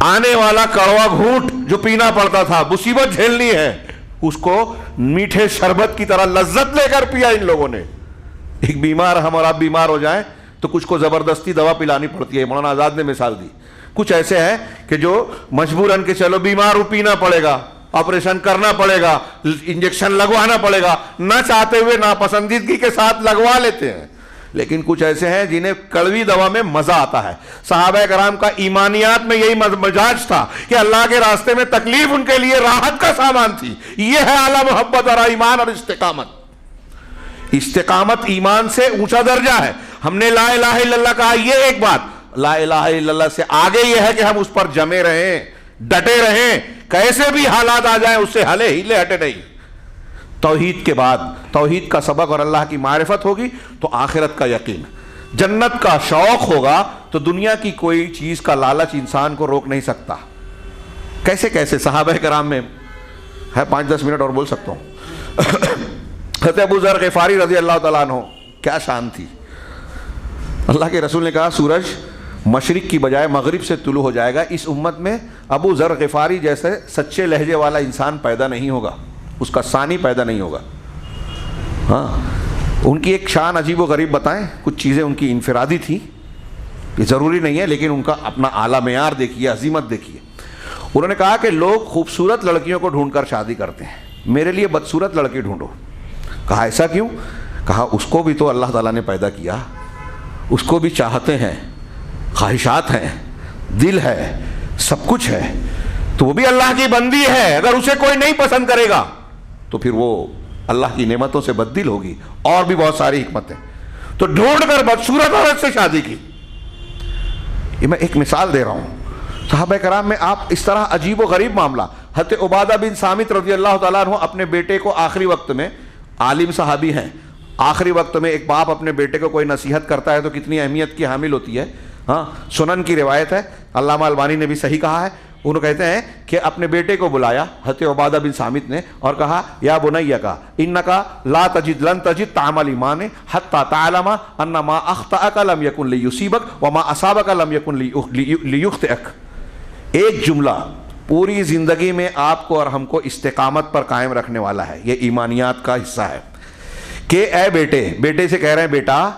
آنے والا کڑوا گھونٹ جو پینا پڑتا تھا، مصیبت جھیلنی ہے، اس کو میٹھے شربت کی طرح لذت لے کر پیا ان لوگوں نے۔ ایک بیمار، ہم اور آپ بیمار ہو جائیں تو کچھ کو زبردستی دوا پلانی پڑتی ہے، مولانا آزاد نے مثال دی۔ کچھ ایسے ہیں کہ جو مجبوراً کہ چلو بیمار ہو، پینا پڑے گا، آپریشن کرنا پڑے گا، انجیکشن لگوانا پڑے گا، نہ چاہتے ہوئے ناپسندیدگی کے ساتھ لگوا لیتے ہیں۔ لیکن کچھ ایسے ہیں جنہیں کڑوی دوا میں مزہ آتا ہے۔ صحابہ کرام کا ایمانیات میں یہی مزاج تھا کہ اللہ کے راستے میں تکلیف ان کے لیے راحت کا سامان تھی۔ یہ ہے اعلیٰ محبت اور ایمان اور استقامت۔ استقامت ایمان سے اونچا درجہ ہے۔ ہم نے لا الہ الا اللہ کہا، یہ ایک بات۔ لا الہ الا اللہ سے آگے یہ ہے کہ ہم اس پر جمے رہیں، ڈٹے رہیں، کیسے بھی حالات آ جائیں اس سے ہلے ہٹے نہیں۔ توحید کے بعد توحید کا سبق اور اللہ کی معرفت ہوگی تو آخرت کا یقین، جنت کا شوق ہوگا تو دنیا کی کوئی چیز کا لالچ انسان کو روک نہیں سکتا۔ کیسے کیسے صحابہ کرام میں ہے، 5-10 منٹ اور بول سکتا ہوں۔ حضرت ابو ذر غفاری رضی اللہ تعالیٰ عنہ، کیا شان تھی۔ اللہ کے رسول نے کہا سورج مشرق کی بجائے مغرب سے طلوع ہو جائے گا، اس امت میں ابو ذر غفاری جیسے سچے لہجے والا انسان پیدا نہیں ہوگا، اس کا ثانی پیدا نہیں ہوگا۔ ہاں، ان کی ایک شان عجیب و غریب بتائیں، کچھ چیزیں ان کی انفرادی تھی، یہ ضروری نہیں ہے، لیکن ان کا اپنا اعلیٰ معیار دیکھیے، عظیمت دیکھیے۔ انہوں نے کہا کہ لوگ خوبصورت لڑکیوں کو ڈھونڈ کر شادی کرتے ہیں، میرے لیے بدصورت لڑکی ڈھونڈو۔ کہا ایسا کیوں؟ کہا اس کو بھی تو اللہ تعالیٰ نے پیدا کیا، اس کو بھی چاہتے ہیں، خواہشات ہیں، دل ہے، سب کچھ ہے، تو وہ بھی اللہ کی بندی ہے۔ اگر اسے کوئی نہیں پسند کرے گا تو پھر وہ اللہ کی نعمتوں سے بددل ہوگی، اور بھی بہت ساری حکمتیں۔ تو ڈھونڈ کر بدصورت عورت سے شادی کی۔ یہ میں ایک مثال دے رہا ہوں۔ صحابہ کرام میں آپ اس طرح عجیب و غریب معاملہ۔ حضرت عبادہ بن صامت رضی اللہ تعالیٰ عنہ اپنے بیٹے کو آخری وقت میں، عالم صحابی ہیں، آخری وقت میں ایک باپ اپنے بیٹے کو کوئی نصیحت کرتا ہے تو کتنی اہمیت کی حامل ہوتی ہے۔ ہاں، سنن کی روایت ہے، علامہ البانی نے بھی صحیح کہا ہے۔ انہوں کہتے ہیں کہ اپنے بیٹے کو بلایا حضرت عبادہ بن صامت نے اور کہا یا بنیا کا انکا لا تجد لن تجد طعم الایمان حتی تعلم ان ما اخطأک لم یکن لیصیبک وما اصابک لم یکن لیخطئک۔ ایک جملہ پوری زندگی میں آپ کو اور ہم کو استقامت پر قائم رکھنے والا ہے. یہ ایمانیات کا حصہ ہے کہ اے بیٹے سے کہہ رہے ہیں بیٹا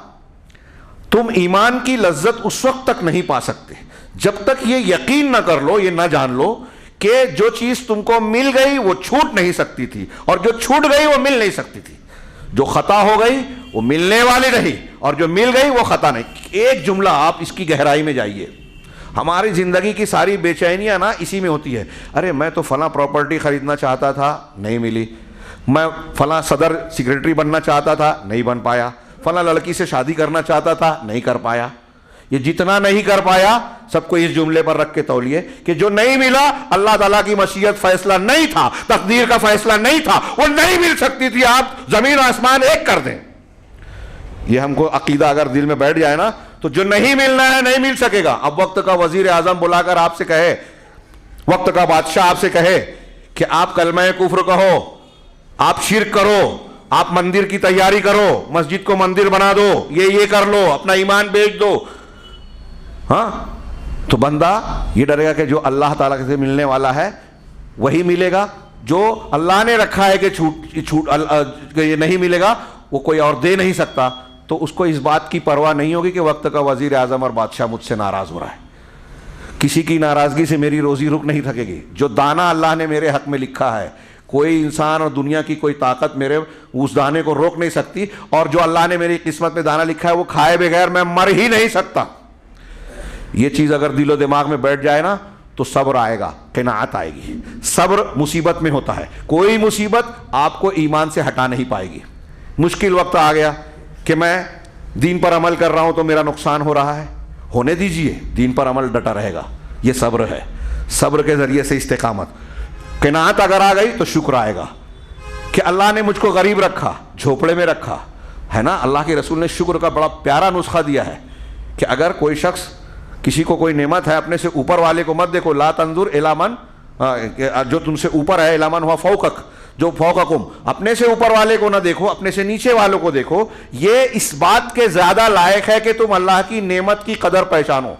تم ایمان کی لذت اس وقت تک نہیں پا سکتے جب تک یہ یقین نہ کر لو, یہ نہ جان لو کہ جو چیز تم کو مل گئی وہ چھوٹ نہیں سکتی تھی, اور جو چھوٹ گئی وہ مل نہیں سکتی تھی. جو خطا ہو گئی وہ ملنے والی رہی, اور جو مل گئی وہ خطا نہیں. ایک جملہ آپ اس کی گہرائی میں جائیے. ہماری زندگی کی ساری بے چینیاں نا اسی میں ہوتی ہے. ارے میں تو فلاں پراپرٹی خریدنا چاہتا تھا, نہیں ملی. میں فلاں صدر سیکریٹری بننا چاہتا تھا, نہیں بن پایا. فلاں لڑکی سے شادی کرنا چاہتا تھا, نہیں کر پایا. یہ جتنا نہیں کر پایا سب کو اس جملے پر رکھ کے تولیے کہ جو نہیں ملا اللہ تعالیٰ کی مشیت فیصلہ نہیں تھا, تقدیر کا فیصلہ نہیں تھا, وہ نہیں مل سکتی تھی. آپ زمین آسمان ایک کر دیں. یہ ہم کو عقیدہ اگر دل میں بیٹھ جائے نا تو جو نہیں ملنا ہے نہیں مل سکے گا. اب وقت کا وزیر اعظم بلا کر آپ سے کہے, وقت کا بادشاہ آپ سے کہے کہ آپ کلمہ کفر کہو, آپ شرک کرو, آپ مندر کی تیاری کرو, مسجد کو مندر بنا دو, یہ کر لو, اپنا ایمان بیچ دو, ہاں, تو بندہ یہ ڈرے گا کہ جو اللہ تعالیٰ سے ملنے والا ہے وہی ملے گا. جو اللہ نے رکھا ہے کہ یہ نہیں ملے گا وہ کوئی اور دے نہیں سکتا, تو اس کو اس بات کی پرواہ نہیں ہوگی کہ وقت کا وزیر اعظم اور بادشاہ مجھ سے ناراض ہو رہا ہے. کسی کی ناراضگی سے میری روزی رک نہیں تھکے گی. جو دانہ اللہ نے میرے حق میں لکھا ہے کوئی انسان اور دنیا کی کوئی طاقت میرے اس دانے کو روک نہیں سکتی, اور جو اللہ نے میری قسمت میں دانہ لکھا ہے وہ کھائے بغیر میں مر ہی نہیں سکتا. یہ چیز اگر دل و دماغ میں بیٹھ جائے نا تو صبر آئے گا, قناعت آئے گی. صبر مصیبت میں ہوتا ہے. کوئی مصیبت آپ کو ایمان سے ہٹا نہیں پائے گی. مشکل وقت آ گیا کہ میں دین پر عمل کر رہا ہوں تو میرا نقصان ہو رہا ہے, ہونے دیجئے, دین پر عمل ڈٹا رہے گا. یہ صبر ہے. صبر کے ذریعے سے استقامت. قناعت اگر آ گئی تو شکر آئے گا کہ اللہ نے مجھ کو غریب رکھا, جھوپڑے میں رکھا ہے نا. اللہ کے رسول نے شکر کا بڑا پیارا نسخہ دیا ہے کہ اگر کوئی شخص, کسی کو کوئی نعمت ہے, اپنے سے اوپر والے کو مت دیکھو. لا تنظر الی من, جو تم سے اوپر ہے, الی من ہوا فوقک, جو فوقکم, اپنے سے اوپر والے کو نہ دیکھو, اپنے سے نیچے والوں کو دیکھو. یہ اس بات کے زیادہ لائق ہے کہ تم اللہ کی نعمت کی قدر پہچانو.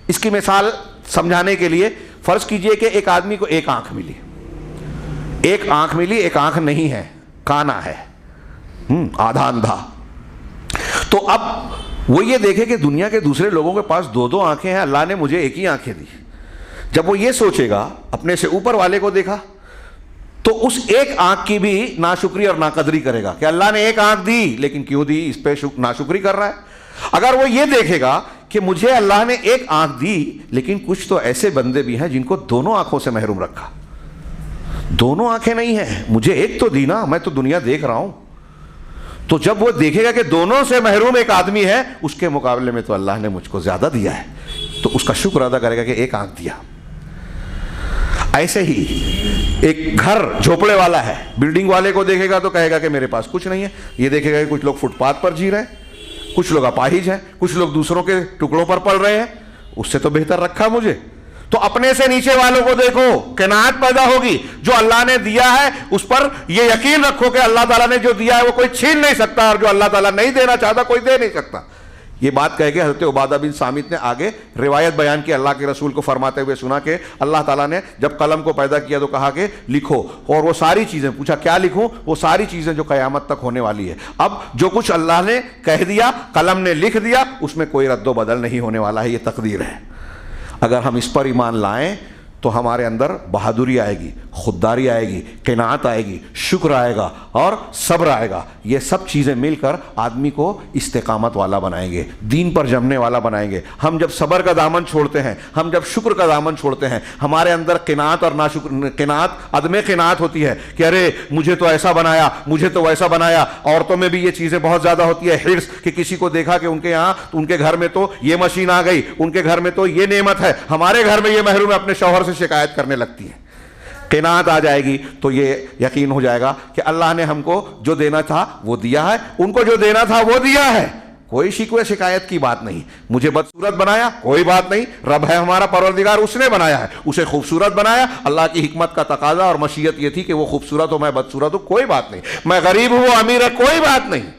اس کی مثال سمجھانے کے لیے فرض کیجئے کہ ایک آدمی کو ایک آنکھ ملی, ایک آنکھ ملی, ایک آنکھ نہیں ہے, کانا ہے, آدھا اندھا. تو اب وہ یہ دیکھے کہ دنیا کے دوسرے لوگوں کے پاس دو دو آنکھیں ہیں, اللہ نے مجھے ایک ہی آنکھیں دی. جب وہ یہ سوچے گا, اپنے سے اوپر والے کو دیکھا, تو اس ایک آنکھ کی بھی ناشکری اور ناقدری کرے گا کہ اللہ نے ایک آنکھ دی لیکن کیوں دی, اس پہ ناشکری کر رہا ہے. اگر وہ یہ دیکھے گا کہ مجھے اللہ نے ایک آنکھ دی لیکن کچھ تو ایسے بندے بھی ہیں جن کو دونوں آنکھوں سے محروم رکھا, دونوں آنکھیں نہیں ہیں, مجھے ایک تو دی نا, میں تو دنیا دیکھ رہا ہوں. تو جب وہ دیکھے گا کہ دونوں سے محروم ایک آدمی ہے, اس کے مقابلے میں تو اللہ نے مجھ کو زیادہ دیا ہے, تو اس کا شکر ادا کرے گا کہ ایک آنکھ دیا. ایسے ہی ایک گھر جھوپڑے والا ہے, بلڈنگ والے کو دیکھے گا تو کہے گا کہ میرے پاس کچھ نہیں ہے. یہ دیکھے گا کہ کچھ لوگ فٹ پاتھ پر جی رہے ہیں, کچھ لوگ اپاہج ہیں, کچھ لوگ دوسروں کے ٹکڑوں پر پل رہے ہیں, اس سے تو بہتر رکھا مجھے. تو اپنے سے نیچے والوں کو دیکھو, قناعت پیدا ہوگی. جو اللہ نے دیا ہے اس پر یہ یقین رکھو کہ اللہ تعالیٰ نے جو دیا ہے وہ کوئی چھین نہیں سکتا, اور جو اللہ تعالیٰ نہیں دینا چاہتا کوئی دے نہیں سکتا. یہ بات کہہ کے حضرت عبادہ بن صامت نے آگے روایت بیان کی, اللہ کے رسول کو فرماتے ہوئے سنا کہ اللہ تعالیٰ نے جب قلم کو پیدا کیا تو کہا کہ لکھو, اور وہ ساری چیزیں, پوچھا کیا لکھوں, وہ ساری چیزیں جو قیامت تک ہونے والی ہے. اب جو کچھ اللہ نے کہہ دیا, قلم نے لکھ دیا, اس میں کوئی رد و بدل نہیں ہونے والا ہے, یہ تقدیر ہے. اگر ہم اس پر ایمان لائیں تو ہمارے اندر بہادری آئے گی, خودداری آئے گی, قناعت آئے گی, شکر آئے گا اور صبر آئے گا. یہ سب چیزیں مل کر آدمی کو استقامت والا بنائیں گے, دین پر جمنے والا بنائیں گے. ہم جب صبر کا دامن چھوڑتے ہیں, ہم جب شکر کا دامن چھوڑتے ہیں, ہمارے اندر قناعت اور قناعت, عدم قناعت ہوتی ہے کہ ارے مجھے تو ایسا بنایا, مجھے تو ویسا بنایا. عورتوں میں بھی یہ چیزیں بہت زیادہ ہوتی ہے, حرص, کہ کسی کو دیکھا کہ ان کے یہاں, ان کے گھر میں تو یہ مشین آ گئی, ان کے گھر میں تو یہ نعمت ہے, ہمارے گھر میں یہ محروم ہے, اپنے شوہر سے شکایت کرنے لگتی ہے. قناعت آ جائے گی تو یہ یقین ہو جائے گا کہ اللہ نے ہم کو جو دینا تھا وہ دیا ہے, ان کو جو دینا تھا وہ دیا ہے. کوئی شکوے شکایت کی بات نہیں. مجھے بدصورت بنایا, کوئی بات نہیں, رب ہے ہمارا پروردگار, اس نے بنایا ہے, اسے خوبصورت بنایا. اللہ کی حکمت کا تقاضا اور مشیت یہ تھی کہ وہ خوبصورت ہو, میں بدصورت ہوں, کوئی بات نہیں. میں غریب ہوں, وہ امیر ہے, کوئی بات نہیں.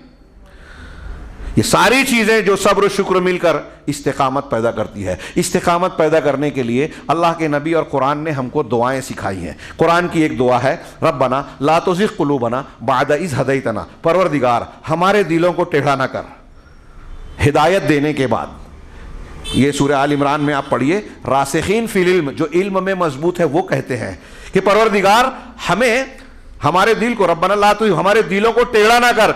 یہ ساری چیزیں جو صبر و شکر مل کر استقامت پیدا کرتی ہے. استقامت پیدا کرنے کے لیے اللہ کے نبی اور قرآن نے ہم کو دعائیں سکھائی ہیں. قرآن کی ایک دعا ہے ربنا لا تزغ قلوبنا بعد اذ ہدیتنا، پروردگار ہمارے دلوں کو ٹیڑھا نہ کر ہدایت دینے کے بعد. یہ سورہ آل عمران میں آپ پڑھیے، راسخین فی العلم جو علم میں مضبوط ہے وہ کہتے ہیں کہ پروردگار ہمیں ہمارے دل کو ربنا لا تو ہمارے دلوں کو ٹیڑھا نہ کر،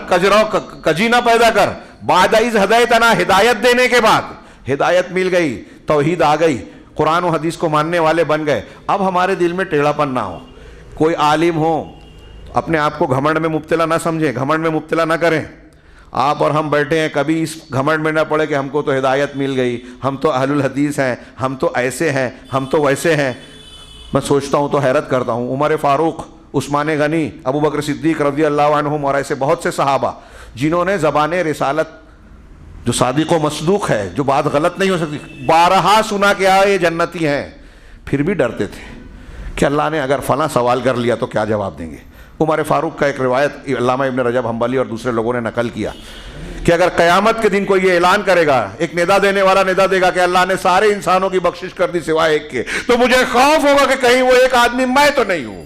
کجی نہ پیدا کر، بعد اذ ہدیتنا ہدایت دینے کے بعد. ہدایت مل گئی، توحید آ گئی، قرآن و حدیث کو ماننے والے بن گئے، اب ہمارے دل میں ٹیڑھا پن نہ ہو. کوئی عالم ہو اپنے آپ کو گھمنڈ میں مبتلا نہ سمجھیں، گھمنڈ میں مبتلا نہ کریں. آپ اور ہم بیٹھے ہیں، کبھی اس گھمنڈ میں نہ پڑے کہ ہم کو تو ہدایت مل گئی، ہم تو اہل الحدیث ہیں، ہم تو ایسے ہیں، ہم تو ویسے ہیں. میں سوچتا ہوں تو حیرت کرتا ہوں، عمر فاروق، عثمان غنی، ابو بکر صدیق رضی اللہ عنہم اور ایسے بہت سے صحابہ جنہوں نے زبان رسالت جو صادق و مصدوق ہے، جو بات غلط نہیں ہو سکتی، بارہا سنا کہ یہ جنتی ہیں، پھر بھی ڈرتے تھے کہ اللہ نے اگر فلاں سوال کر لیا تو کیا جواب دیں گے. عمر فاروق کا ایک روایت علامہ ابن رجب حنبلی اور دوسرے لوگوں نے نقل کیا کہ اگر قیامت کے دن کوئی یہ اعلان کرے گا، ایک ندا دینے والا ندا دے گا کہ اللہ نے سارے انسانوں کی بخشش کر دی سوائے ایک کے، تو مجھے خوف ہوگا کہ کہیں وہ ایک آدمی میں تو نہیں ہوں.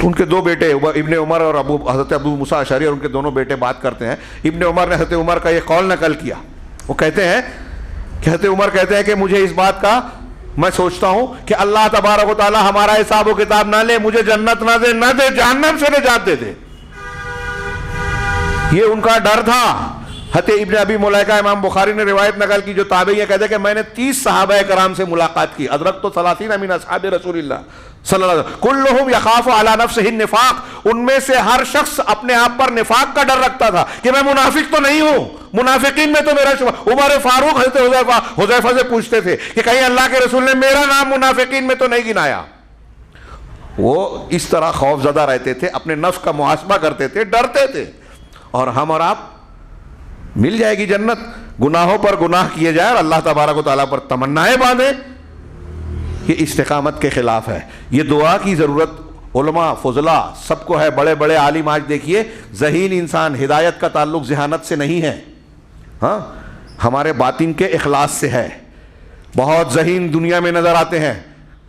ان کے دو بیٹے ابن عمر اور حضرت ابو موسیٰ اشعری اور ان کے دونوں بیٹے بات کرتے ہیں. ابن عمر نے حضرت عمر کا یہ قول نقل کیا. وہ کہتے ہیں کہ حضرت عمر کہتے ہیں کہ مجھے اس بات کا میں سوچتا ہوں کہ اللہ تبارک و تعالی ہمارا حساب و کتاب نہ لے، مجھے جنت نہ دے جہنم سے نجات دے دے. یہ ان کا ڈر تھا. حضرت ابن ابی ملیکہ امام بخاری نے روایت نقل کی جو تابعی ہیں، کہتے ہیں کہ میں نے 30 صحابہ کرام سے ملاقات کی. ادرکت 30 من اصحاب رسول اللہ صلی اللہ علیہ وسلم کلہم یخاف علی نفسہ النفاق. ان میں سے ہر شخص اپنے آپ پر نفاق کا ڈر رکھتا تھا کہ میں منافق تو نہیں ہوں، منافقین میں تو میرا شمار. عمر فاروق حضرت حذیفہ سے پوچھتے تھے کہ کہیں اللہ کے رسول نے میرا نام منافقین میں تو نہیں گنایا. وہ اس طرح خوف زدہ رہتے تھے، اپنے نفس کا محاسبہ کرتے تھے، ڈرتے تھے. اور ہم اور آپ مل جائے گی جنت، گناہوں پر گناہ کیے جائے اور اللہ تبارک و تعالیٰ پر تمنائیں باندھیں، یہ استقامت کے خلاف ہے. یہ دعا کی ضرورت علماء فضلاء سب کو ہے. بڑے بڑے عالم آج دیکھیے، ذہین انسان، ہدایت کا تعلق ذہانت سے نہیں ہے، ہاں ہمارے باطن کے اخلاص سے ہے. بہت ذہین دنیا میں نظر آتے ہیں،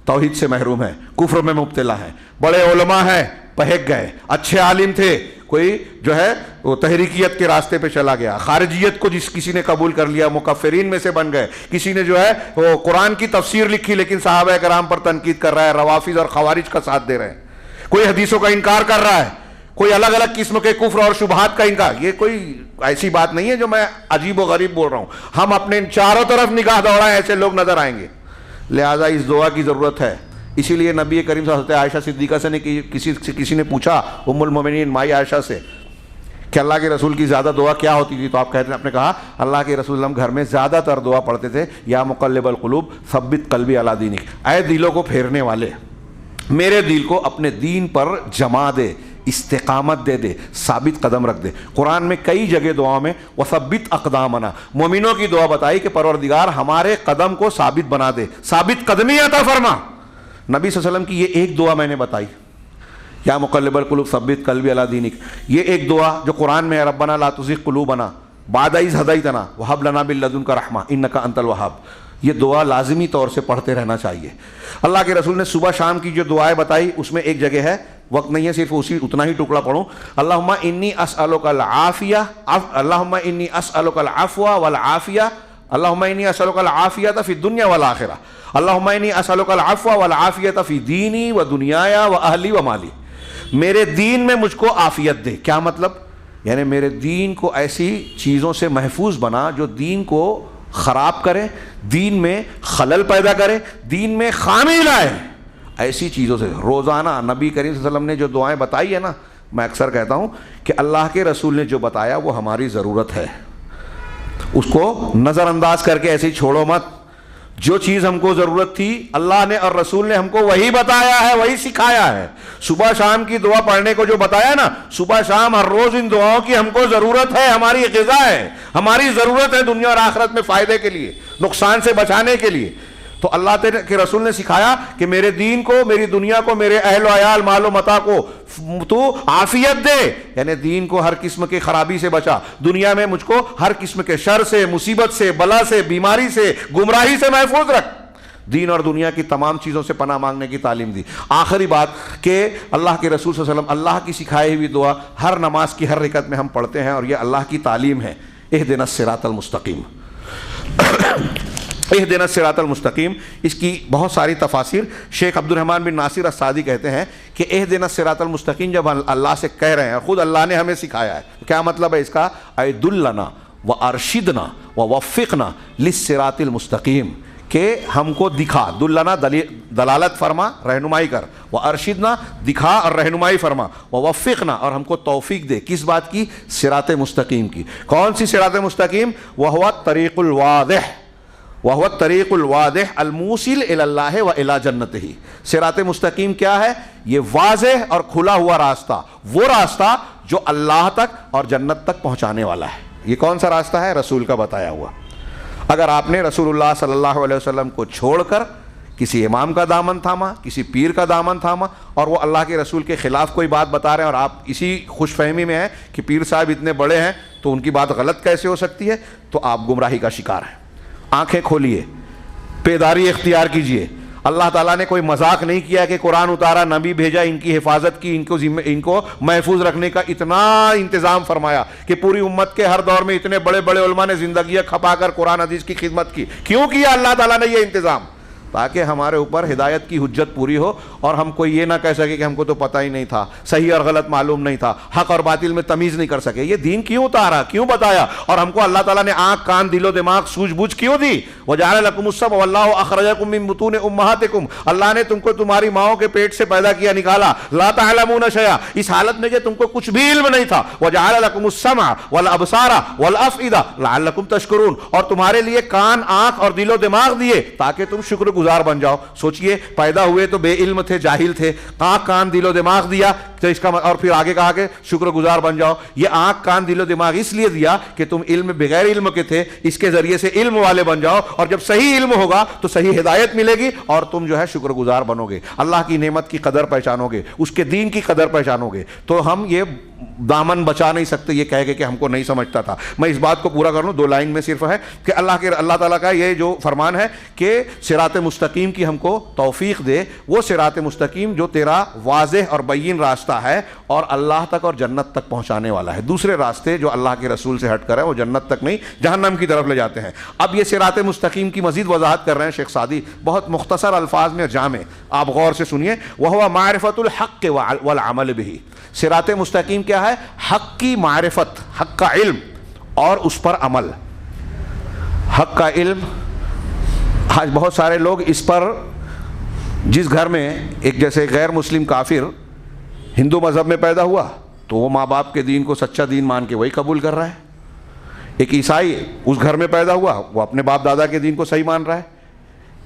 توحید سے محروم ہیں، کفر میں مبتلا ہیں. بڑے علماء ہیں، بہک گئے. اچھے عالم تھے، کوئی جو ہے وہ تحریکیت کے راستے پہ چلا گیا، خارجیت کو کسی نے قبول کر لیا، مکفرین میں سے بن گئے. کسی نے جو ہے وہ قرآن کی تفسیر لکھی لیکن صحابہ کرام پر تنقید کر رہا ہے، روافض اور خوارج کا ساتھ دے رہے ہیں. کوئی حدیثوں کا انکار کر رہا ہے، کوئی الگ الگ قسم کے کفر اور شبہات کا انکار. یہ کوئی ایسی بات نہیں ہے جو میں عجیب و غریب بول رہا ہوں. ہم اپنے چاروں طرف نگاہ دوڑائیں، ایسے لوگ نظر آئیں گے. لہٰذا اس دعا کی ضرورت ہے. اسی لیے نبی کریم صلی اللہ علیہ وسلم عائشہ صدیقہ سے کسی نے پوچھا، ام المومنین مائی عائشہ سے، کہ اللہ کے رسول کی زیادہ دعا کیا ہوتی تھی؟ تو آپ کہتے ہیں، آپ نے کہا اللہ کے رسول ہم گھر میں زیادہ تر دعا پڑھتے تھے، یا مقلب القلوب ثبت قلبی علی دینک، اے دلوں کو پھیرنے والے میرے دل کو اپنے دین پر جما دے، استقامت دے دے، ثابت قدم رکھ دے. قرآن میں کئی جگہ دعاؤں میں وثبت اقدامنا، مومنوں کی دعا بتائی کہ پروردگار ہمارے قدم کو ثابت بنا دے، ثابت قدمی عطا فرما. نبی صلی اللہ علیہ وسلم کی یہ ایک دعا میں نے بتائی، یا مقلب القلوب ثبت قلبی علی دینک. یہ ایک دعا جو قرآن میں ہے، ربنا لا تزغ قلوبنا بعد اذ ہدیتنا وہب لنا من لدنک رحمہ انک انت الوہاب. یہ دعا لازمی طور سے پڑھتے رہنا چاہیے. اللہ کے رسول نے صبح شام کی جو دعائیں بتائی اس میں ایک جگہ ہے، وقت نہیں ہے صرف اتنا ہی ٹکڑا پڑھوں. اللہم انی اسألک العافیہ، اللہم انی اسألک العفو والعافیہ، اللہم انی اسألک العافیۃ فی الدنیا والآخرہ، اللہم انی اسألک العفو والعافیۃ فی دینی و دنیایا و اہلی و مالی. میرے دین میں مجھ کو عافیت دے. کیا مطلب؟ یعنی میرے دین کو ایسی چیزوں سے محفوظ بنا جو دین کو خراب کرے، دین میں خلل پیدا کرے، دین میں خامی لائے. ایسی چیزوں سے روزانہ نبی کریم صلی اللہ علیہ وسلم نے جو دعائیں بتائی ہے نا، میں اکثر کہتا ہوں کہ اللہ کے رسول نے جو بتایا وہ ہماری ضرورت ہے، اس کو نظر انداز کر کے ایسے ہی چھوڑو مت. جو چیز ہم کو ضرورت تھی اللہ نے اور رسول نے ہم کو وہی بتایا ہے، وہی سکھایا ہے. صبح شام کی دعا پڑھنے کو جو بتایا نا، صبح شام ہر روز ان دعاؤں کی ہم کو ضرورت ہے، ہماری غذا ہے، ہماری ضرورت ہے دنیا اور آخرت میں فائدے کے لیے، نقصان سے بچانے کے لیے. تو اللہ کے رسول نے سکھایا کہ میرے دین کو، میری دنیا کو، میرے اہل و عیال، مال و متاع کو تو عافیت دے، یعنی دین کو ہر قسم کی خرابی سے بچا، دنیا میں مجھ کو ہر قسم کے شر سے، مصیبت سے، بلا سے، بیماری سے، گمراہی سے محفوظ رکھ۔ دین اور دنیا کی تمام چیزوں سے پناہ مانگنے کی تعلیم دی۔ آخری بات کہ اللہ کے رسول صلی اللہ علیہ وسلم اللہ کی سکھائی ہوئی دعا ہر نماز کی ہر رکعت میں ہم پڑھتے ہیں، اور یہ اللہ کی تعلیم ہے، اہدنا الصراط المستقیم۔ اہدنا الصراط المستقیم، اس کی بہت ساری تفاسیر۔ شیخ عبد الرحمن بن ناصر السعدی کہتے ہیں کہ اہدنا الصراط المستقیم جب اللہ سے کہہ رہے ہیں، خود اللہ نے ہمیں سکھایا ہے، کیا مطلب ہے اس کا؟ اَیدُلَّنَا وَأَرْشِدْنَا وَوَفِّقْنَا لِلصِّرَاطِ الْمُسْتَقِيمِ، کہ ہم کو دکھا، دلنا دلالت فرما، رہنمائی کر، وَأَرْشِدْنَا دکھا اور رہنمائی فرما، وَوَفِّقْنَا اور ہم کو توفیق دے، کس بات کی؟ صراط مستقیم کی۔ کون سی صراط مستقیم؟ وَهُوَ الطَّرِيقُ الْوَاضِحُ، وَهُوَ الطَّرِيقُ الْوَاضِحُ الْمُوصِلُ إِلَى اللَّهِ وَإِلَى جَنَّتِهِ۔ صراط مستقیم کیا ہے؟ یہ واضح اور کھلا ہوا راستہ، وہ راستہ جو اللہ تک اور جنت تک پہنچانے والا ہے۔ یہ کون سا راستہ ہے؟ رسول کا بتایا ہوا۔ اگر آپ نے رسول اللہ صلی اللہ علیہ وسلم کو چھوڑ کر کسی امام کا دامن تھاما، کسی پیر کا دامن تھاما، اور وہ اللہ کے رسول کے خلاف کوئی بات بتا رہے ہیں، اور آپ اسی خوش فہمی میں ہیں کہ پیر صاحب اتنے بڑے ہیں تو ان کی بات غلط کیسے ہو سکتی ہے، تو آپ گمراہی کا شکار ہیں۔ آنکھیں کھولیے، بیداری اختیار کیجئے۔ اللہ تعالیٰ نے کوئی مذاق نہیں کیا کہ قرآن اتارا، نبی بھیجا، ان کی حفاظت کی، ان کو محفوظ رکھنے کا اتنا انتظام فرمایا کہ پوری امت کے ہر دور میں اتنے بڑے بڑے علماء نے زندگیاں کھپا کر قرآن حدیث کی خدمت کی۔ کیوں کیا اللہ تعالیٰ نے یہ انتظام؟ تاکہ ہمارے اوپر ہدایت کی حجت پوری ہو، اور ہم کوئی یہ نہ کہہ سکے کہ ہم کو تو پتہ ہی نہیں تھا، صحیح اور غلط معلوم نہیں تھا، حق اور باطل میں تمیز نہیں کر سکے۔ یہ دین کیوں اتارا، کیوں بتایا، اور ہم کو اللہ تعالیٰ نے آنکھ، کان، دل و دماغ، سوجھ بوجھ کیوں دی؟ وَجَعَلَ لَكُمُ السَّمْعَ وَاللَّهُ أَخْرَجَكُم مِّن بُطُونِ أُمَّهَاتِكُم، اللہ نے تم کو تمہاری ماؤں کے پیٹ سے پیدا کیا، نکالا، لا تعلمون شيئا، اس حالت میں کہ تم کو کچھ بھی علم نہیں تھا۔ وَجَعَلَ لَكُمُ السَّمْعَ وَالْأَبْصَارَ وَالْأَفْئِدَةَ لَعَلَّكُم تَشْكُرُونَ، اور تمہارے لیے کان، آنکھ اور دل و دماغ دیے تاکہ تم شکر گزار بن جاؤ۔ سوچئے، پیدا ہوئے تو بے علم تھے، جاہل تھے، آنکھ، کان، دل و دماغ دیا تو اس کا، اور پھر آگے کہا کہ شکر گزار بن جاؤ۔ یہ آنکھ، کان، دل و دماغ اس لیے دیا کہ تم علم بغیر علم کے تھے، اس کے ذریعے سے علم والے بن جاؤ، اور جب صحیح علم ہوگا تو صحیح ہدایت ملے گی، اور تم جو ہے شکر گزار بنو گے، اللہ کی نعمت کی قدر پہچانو گے، اس کے دین کی قدر پہچانو گے۔ تو ہم یہ دامن بچا نہیں سکتے یہ کہہ کے کہ ہم کو نہیں سمجھتا تھا۔ میں اس بات کو پورا کر لوں، 2 لائن میں صرف ہے کہ اللہ تعالیٰ کا یہ جو فرمان ہے کہ صراط مستقیم کی ہم کو توفیق دے، وہ صراط مستقیم جو تیرا واضح اور بین راستہ ہے اور اللہ تک اور جنت تک پہنچانے والا ہے۔ دوسرے راستے جو اللہ کے رسول سے ہٹ کر ہیں وہ جنت تک نہیں، جہنم کی طرف لے جاتے ہیں۔ اب یہ صراط مستقیم کی مزید وضاحت کر رہے ہیں شیخ سعدی، بہت مختصر الفاظ میں جامع، آپ غور سے سنیے۔ وَهُوَ مَعْرِفَةُ الْحَقِّ وَالْعَمَلِ بِهِ، صراط مستقیم کیا ہے؟ حق کی معرفت، حق کا علم اور اس پر عمل۔ حق کا علم، آج بہت سارے لوگ اس پر، جس گھر میں ایک جیسے غیر مسلم کافر ہندو مذہب میں پیدا ہوا تو وہ ماں باپ کے دین کو سچا دین مان کے وہی قبول کر رہا ہے۔ ایک عیسائی اس گھر میں پیدا ہوا، وہ اپنے باپ دادا کے دین کو صحیح مان رہا ہے۔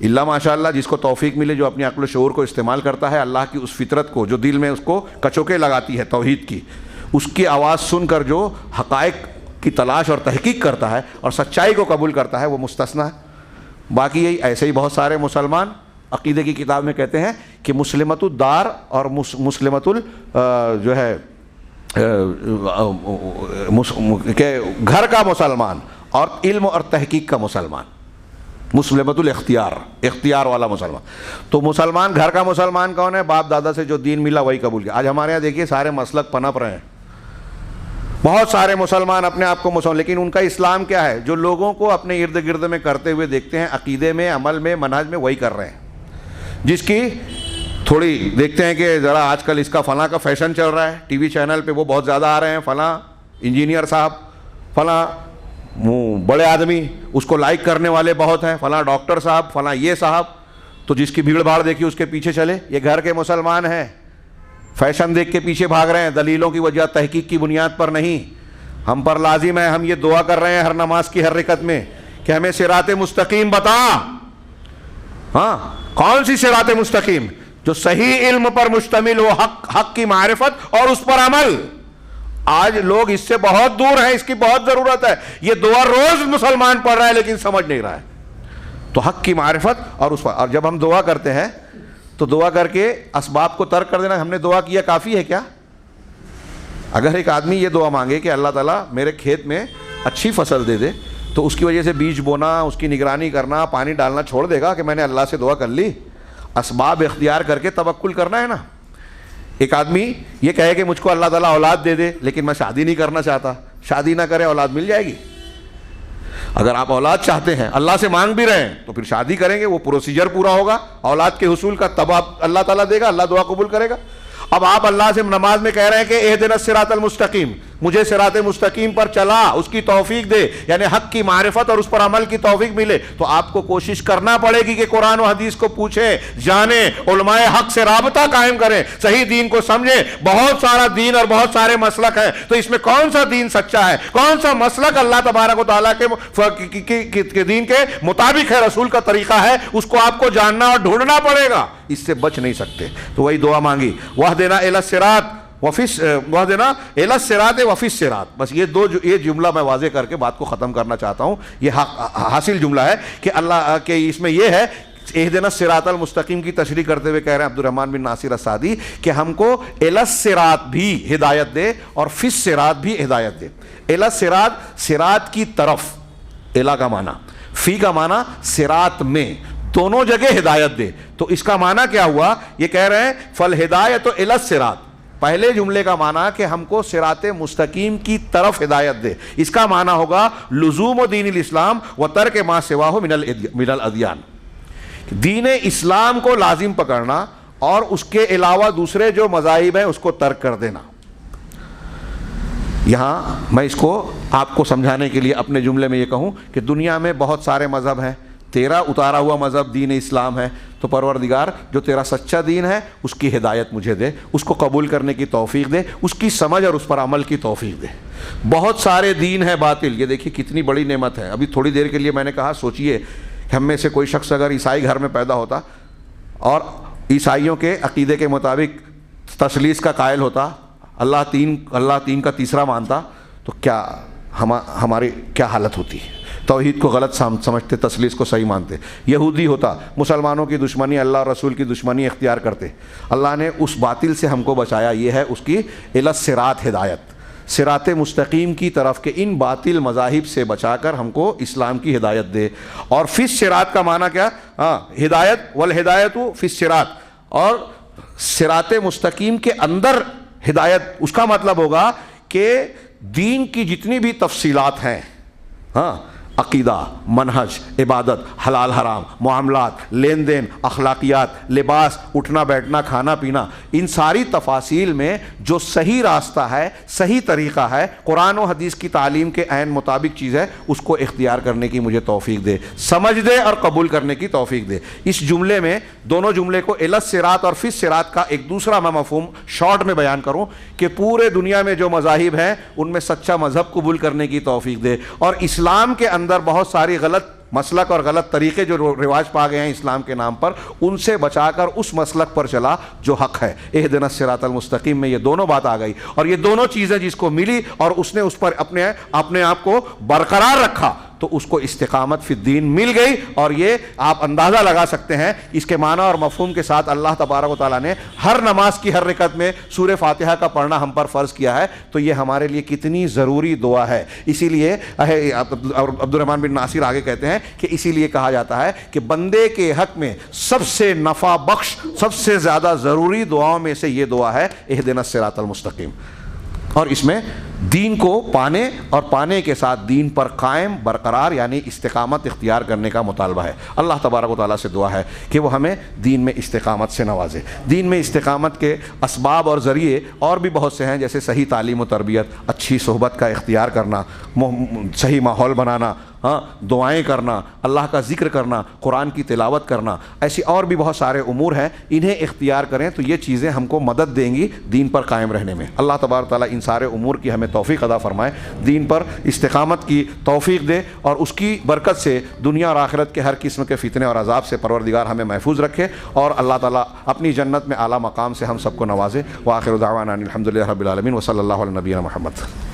اللہ ماشاءاللہ جس کو توفیق ملے، جو اپنی عقل و شعور کو استعمال کرتا ہے، اللہ کی اس فطرت کو جو دل میں اس کو کچوکے لگاتی ہے توحید کی، اس کی آواز سن کر جو حقائق کی تلاش اور تحقیق کرتا ہے اور سچائی کو قبول کرتا ہے، وہ مستثنیٰ ہے۔ باقی یہی ایسے ہی بہت سارے مسلمان عقیدے کی کتاب میں کہتے ہیں کہ مسلمت الدار اور مسلمت جو ہے کہ گھر کا مسلمان اور علم اور تحقیق کا مسلمان، مسلمت الاختیار، اختیار والا مسلمان۔ تو مسلمان، گھر کا مسلمان کون ہے؟ باپ دادا سے جو دین ملا وہی قبول کیا۔ آج ہمارے یہاں دیکھیے سارے مسلک پنپ رہے ہیں، بہت سارے مسلمان اپنے آپ کو مسلمان، لیکن ان کا اسلام کیا ہے؟ جو لوگوں کو اپنے ارد گرد میں کرتے ہوئے دیکھتے ہیں، عقیدے میں، عمل میں، منہج میں، وہی کر رہے ہیں۔ جس کی تھوڑی دیکھتے ہیں کہ ذرا آج کل اس کا فلاں کا فیشن چل رہا ہے، ٹی وی چینل پہ وہ بہت زیادہ آ رہے ہیں، فلاں انجینئر صاحب، فلاں بڑے آدمی، اس کو لائک کرنے والے بہت ہیں، فلاں ڈاکٹر صاحب، فلاں یہ صاحب، تو جس کی بھیڑ بھاڑ دیکھی اس کے پیچھے چلے۔ یہ گھر کے مسلمان ہیں، فیشن دیکھ کے پیچھے بھاگ رہے ہیں، دلیلوں کی وجہ، تحقیق کی بنیاد پر نہیں۔ ہم پر لازم ہے، ہم یہ دعا کر رہے ہیں ہر نماز کی ہر رکعت میں کہ ہمیں صراط مستقیم بتا۔ ہاں، کون سی صراط مستقیم؟ جو صحیح علم پر مشتمل ہو، حق کی معرفت اور اس پر عمل۔ آج لوگ اس سے بہت دور ہیں، اس کی بہت ضرورت ہے۔ یہ دعا روز مسلمان پڑھ رہا ہے لیکن سمجھ نہیں رہا ہے۔ تو حق کی معرفت اور اس پر. اور جب ہم دعا کرتے ہیں تو دعا کر کے اسباب کو ترک کر دینا. ہم نے دعا کیا کافی ہے کیا؟ اگر ایک آدمی یہ دعا مانگے کہ اللہ تعالیٰ میرے کھیت میں اچھی فصل دے دے, تو اس کی وجہ سے بیج بونا, اس کی نگرانی کرنا, پانی ڈالنا چھوڑ دے گا کہ میں نے اللہ سے دعا کر لی؟ اسباب اختیار کر کے توکل کرنا ہے نا. ایک آدمی یہ کہے کہ مجھ کو اللہ تعالیٰ اولاد دے دے لیکن میں شادی نہیں کرنا چاہتا, شادی نہ کرے اولاد مل جائے گی؟ اگر آپ اولاد چاہتے ہیں, اللہ سے مانگ بھی رہے ہیں, تو پھر شادی کریں گے, وہ پروسیجر پورا ہوگا اولاد کے حصول کا, تب آپ اللہ تعالیٰ دے گا, اللہ دعا قبول کرے گا. اب آپ اللہ سے نماز میں کہہ رہے ہیں کہ اہدنا الصراط المستقیم, مجھے صراط مستقیم پر چلا, اس کی توفیق دے, یعنی حق کی معرفت اور اس پر عمل کی توفیق ملے. تو آپ کو کوشش کرنا پڑے گی کہ قرآن و حدیث کو پوچھیں, جانیں, علماء حق سے رابطہ قائم کریں, صحیح دین کو سمجھیں. بہت سارا دین اور بہت سارے مسلک ہیں, تو اس میں کون سا دین سچا ہے, کون سا مسلک اللہ تبارک و تعالیٰ کے دین کے مطابق ہے, رسول کا طریقہ ہے, اس کو آپ کو جاننا اور ڈھونڈنا پڑے گا. اس سے بچ نہیں سکتے. تو وہی دعا مانگی, وَاهْدِنَا إِلَى الصِّرَاطِ وَاهْدِنَا إِلَى الصِّرَاطِ وَفِي الصِّرَاطِ. بس یہ جملہ میں واضح کر کے بات کو ختم کرنا چاہتا ہوں. یہ حاصل جملہ ہے کہ اللہ کے اس میں یہ ہے, اہدنا الصراط المستقیم کی تشریح کرتے ہوئے کہہ رہے ہیں عبد الرحمن بن ناصر السعدی کہ ہم کو الی الصراط بھی ہدایت دے اور فی الصراط بھی ہدایت دے. الی الصراط, صراط کی طرف, الی کا معنی, فی کا معنی صراط میں, دونوں جگہ ہدایت دے. تو اس کا معنی کیا ہوا؟ یہ کہہ رہے ہیں فالہدایۃ الی الصراط. پہلے جملے کا معنی کہ ہم کو صراط مستقیم کی طرف ہدایت دے, اس کا معنی ہوگا لزوم دین الاسلام و ترک ما سواہ من الادیان. دین اسلام کو لازم پکڑنا اور اس کے علاوہ دوسرے جو مذاہب ہیں اس کو ترک کر دینا. یہاں میں اس کو آپ کو سمجھانے کے لیے اپنے جملے میں یہ کہوں کہ دنیا میں بہت سارے مذہب ہیں, تیرا اتارا ہوا مذہب دین اسلام ہے, تو پروردگار جو تیرا سچا دین ہے اس کی ہدایت مجھے دے, اس کو قبول کرنے کی توفیق دے, اس کی سمجھ اور اس پر عمل کی توفیق دے. بہت سارے دین ہیں باطل. یہ دیکھیے کتنی بڑی نعمت ہے. ابھی تھوڑی دیر کے لیے میں نے کہا سوچئے ہم میں سے کوئی شخص اگر عیسائی گھر میں پیدا ہوتا اور عیسائیوں کے عقیدے کے مطابق تثلیث کا قائل ہوتا, اللہ تین کا تیسرا مانتا, تو کیا ہماری کیا حالت ہوتی. توحید کو غلط سمجھتے, تثلیث کو صحیح مانتے. یہودی ہوتا, مسلمانوں کی دشمنی, اللہ اور رسول کی دشمنی اختیار کرتے. اللہ نے اس باطل سے ہم کو بچایا. یہ ہے اس کی الی الصراط ہدایت, صراط مستقیم کی طرف کے ان باطل مذاہب سے بچا کر ہم کو اسلام کی ہدایت دے. اور فی الصراط کا معنی کیا؟ ہدایت, والہدایت فی الصراط, اور صراط مستقیم کے اندر ہدایت. اس کا مطلب ہوگا کہ دین کی جتنی بھی تفصیلات ہیں, عقیدہ, منہج, عبادت, حلال حرام, معاملات, لین دین, اخلاقیات, لباس, اٹھنا بیٹھنا, کھانا پینا, ان ساری تفاصیل میں جو صحیح راستہ ہے, صحیح طریقہ ہے, قرآن و حدیث کی تعلیم کے عین مطابق چیز ہے, اس کو اختیار کرنے کی مجھے توفیق دے, سمجھ دے اور قبول کرنے کی توفیق دے. اس جملے میں دونوں جملے کو الی الصراط اور فی الصراط کا ایک دوسرا میں مفہوم شارٹ میں بیان کروں کہ پورے دنیا میں جو مذاہب ہیں ان میں سچا مذہب قبول کرنے کی توفیق دے, اور اسلام کے اندر بہت ساری غلط مسلک اور غلط طریقے جو رواج پا گئے ہیں اسلام کے نام پر, ان سے بچا کر اس مسلک پر چلا جو حق ہے. اہدنا الصراط المستقیم میں یہ دونوں بات آ گئی, اور یہ دونوں چیزیں جس کو ملی اور اس نے اس پر اپنے آپ کو برقرار رکھا تو اس کو استقامت فی الدین مل گئی. اور یہ آپ اندازہ لگا سکتے ہیں اس کے معنی اور مفہوم کے ساتھ اللہ تبارک و تعالیٰ نے ہر نماز کی ہر رکعت میں سورہ فاتحہ کا پڑھنا ہم پر فرض کیا ہے. تو یہ ہمارے لیے کتنی ضروری دعا ہے. اسی لیے عبد الرحمن بن ناصر آگے کہتے ہیں کہ اسی لیے کہا جاتا ہے کہ بندے کے حق میں سب سے نفع بخش, سب سے زیادہ ضروری دعاؤں میں سے یہ دعا ہے اہدنا الصراط المستقیم. اور اس میں دین کو پانے اور پانے کے ساتھ دین پر قائم برقرار یعنی استقامت اختیار کرنے کا مطالبہ ہے. اللہ تبارک و تعالیٰ سے دعا ہے کہ وہ ہمیں دین میں استقامت سے نوازے. دین میں استقامت کے اسباب اور ذریعے اور بھی بہت سے ہیں, جیسے صحیح تعلیم و تربیت, اچھی صحبت کا اختیار کرنا, صحیح ماحول بنانا, دعائیں کرنا, اللہ کا ذکر کرنا, قرآن کی تلاوت کرنا, ایسی اور بھی بہت سارے امور ہیں. انہیں اختیار کریں تو یہ چیزیں ہم کو مدد دیں گی دین پر قائم رہنے میں. اللہ تبارک تعالیٰ ان سارے امور کی ہمیں توفیق عطا فرمائے, دین پر استقامت کی توفیق دے, اور اس کی برکت سے دنیا اور آخرت کے ہر قسم کے فتنے اور عذاب سے پروردگار ہمیں محفوظ رکھے, اور اللہ تعالیٰ اپنی جنت میں اعلیٰ مقام سے ہم سب کو نوازے. وآخر دعوانا ان الحمد للہ رب العالمین وصلی اللہ علی نبینا محمد.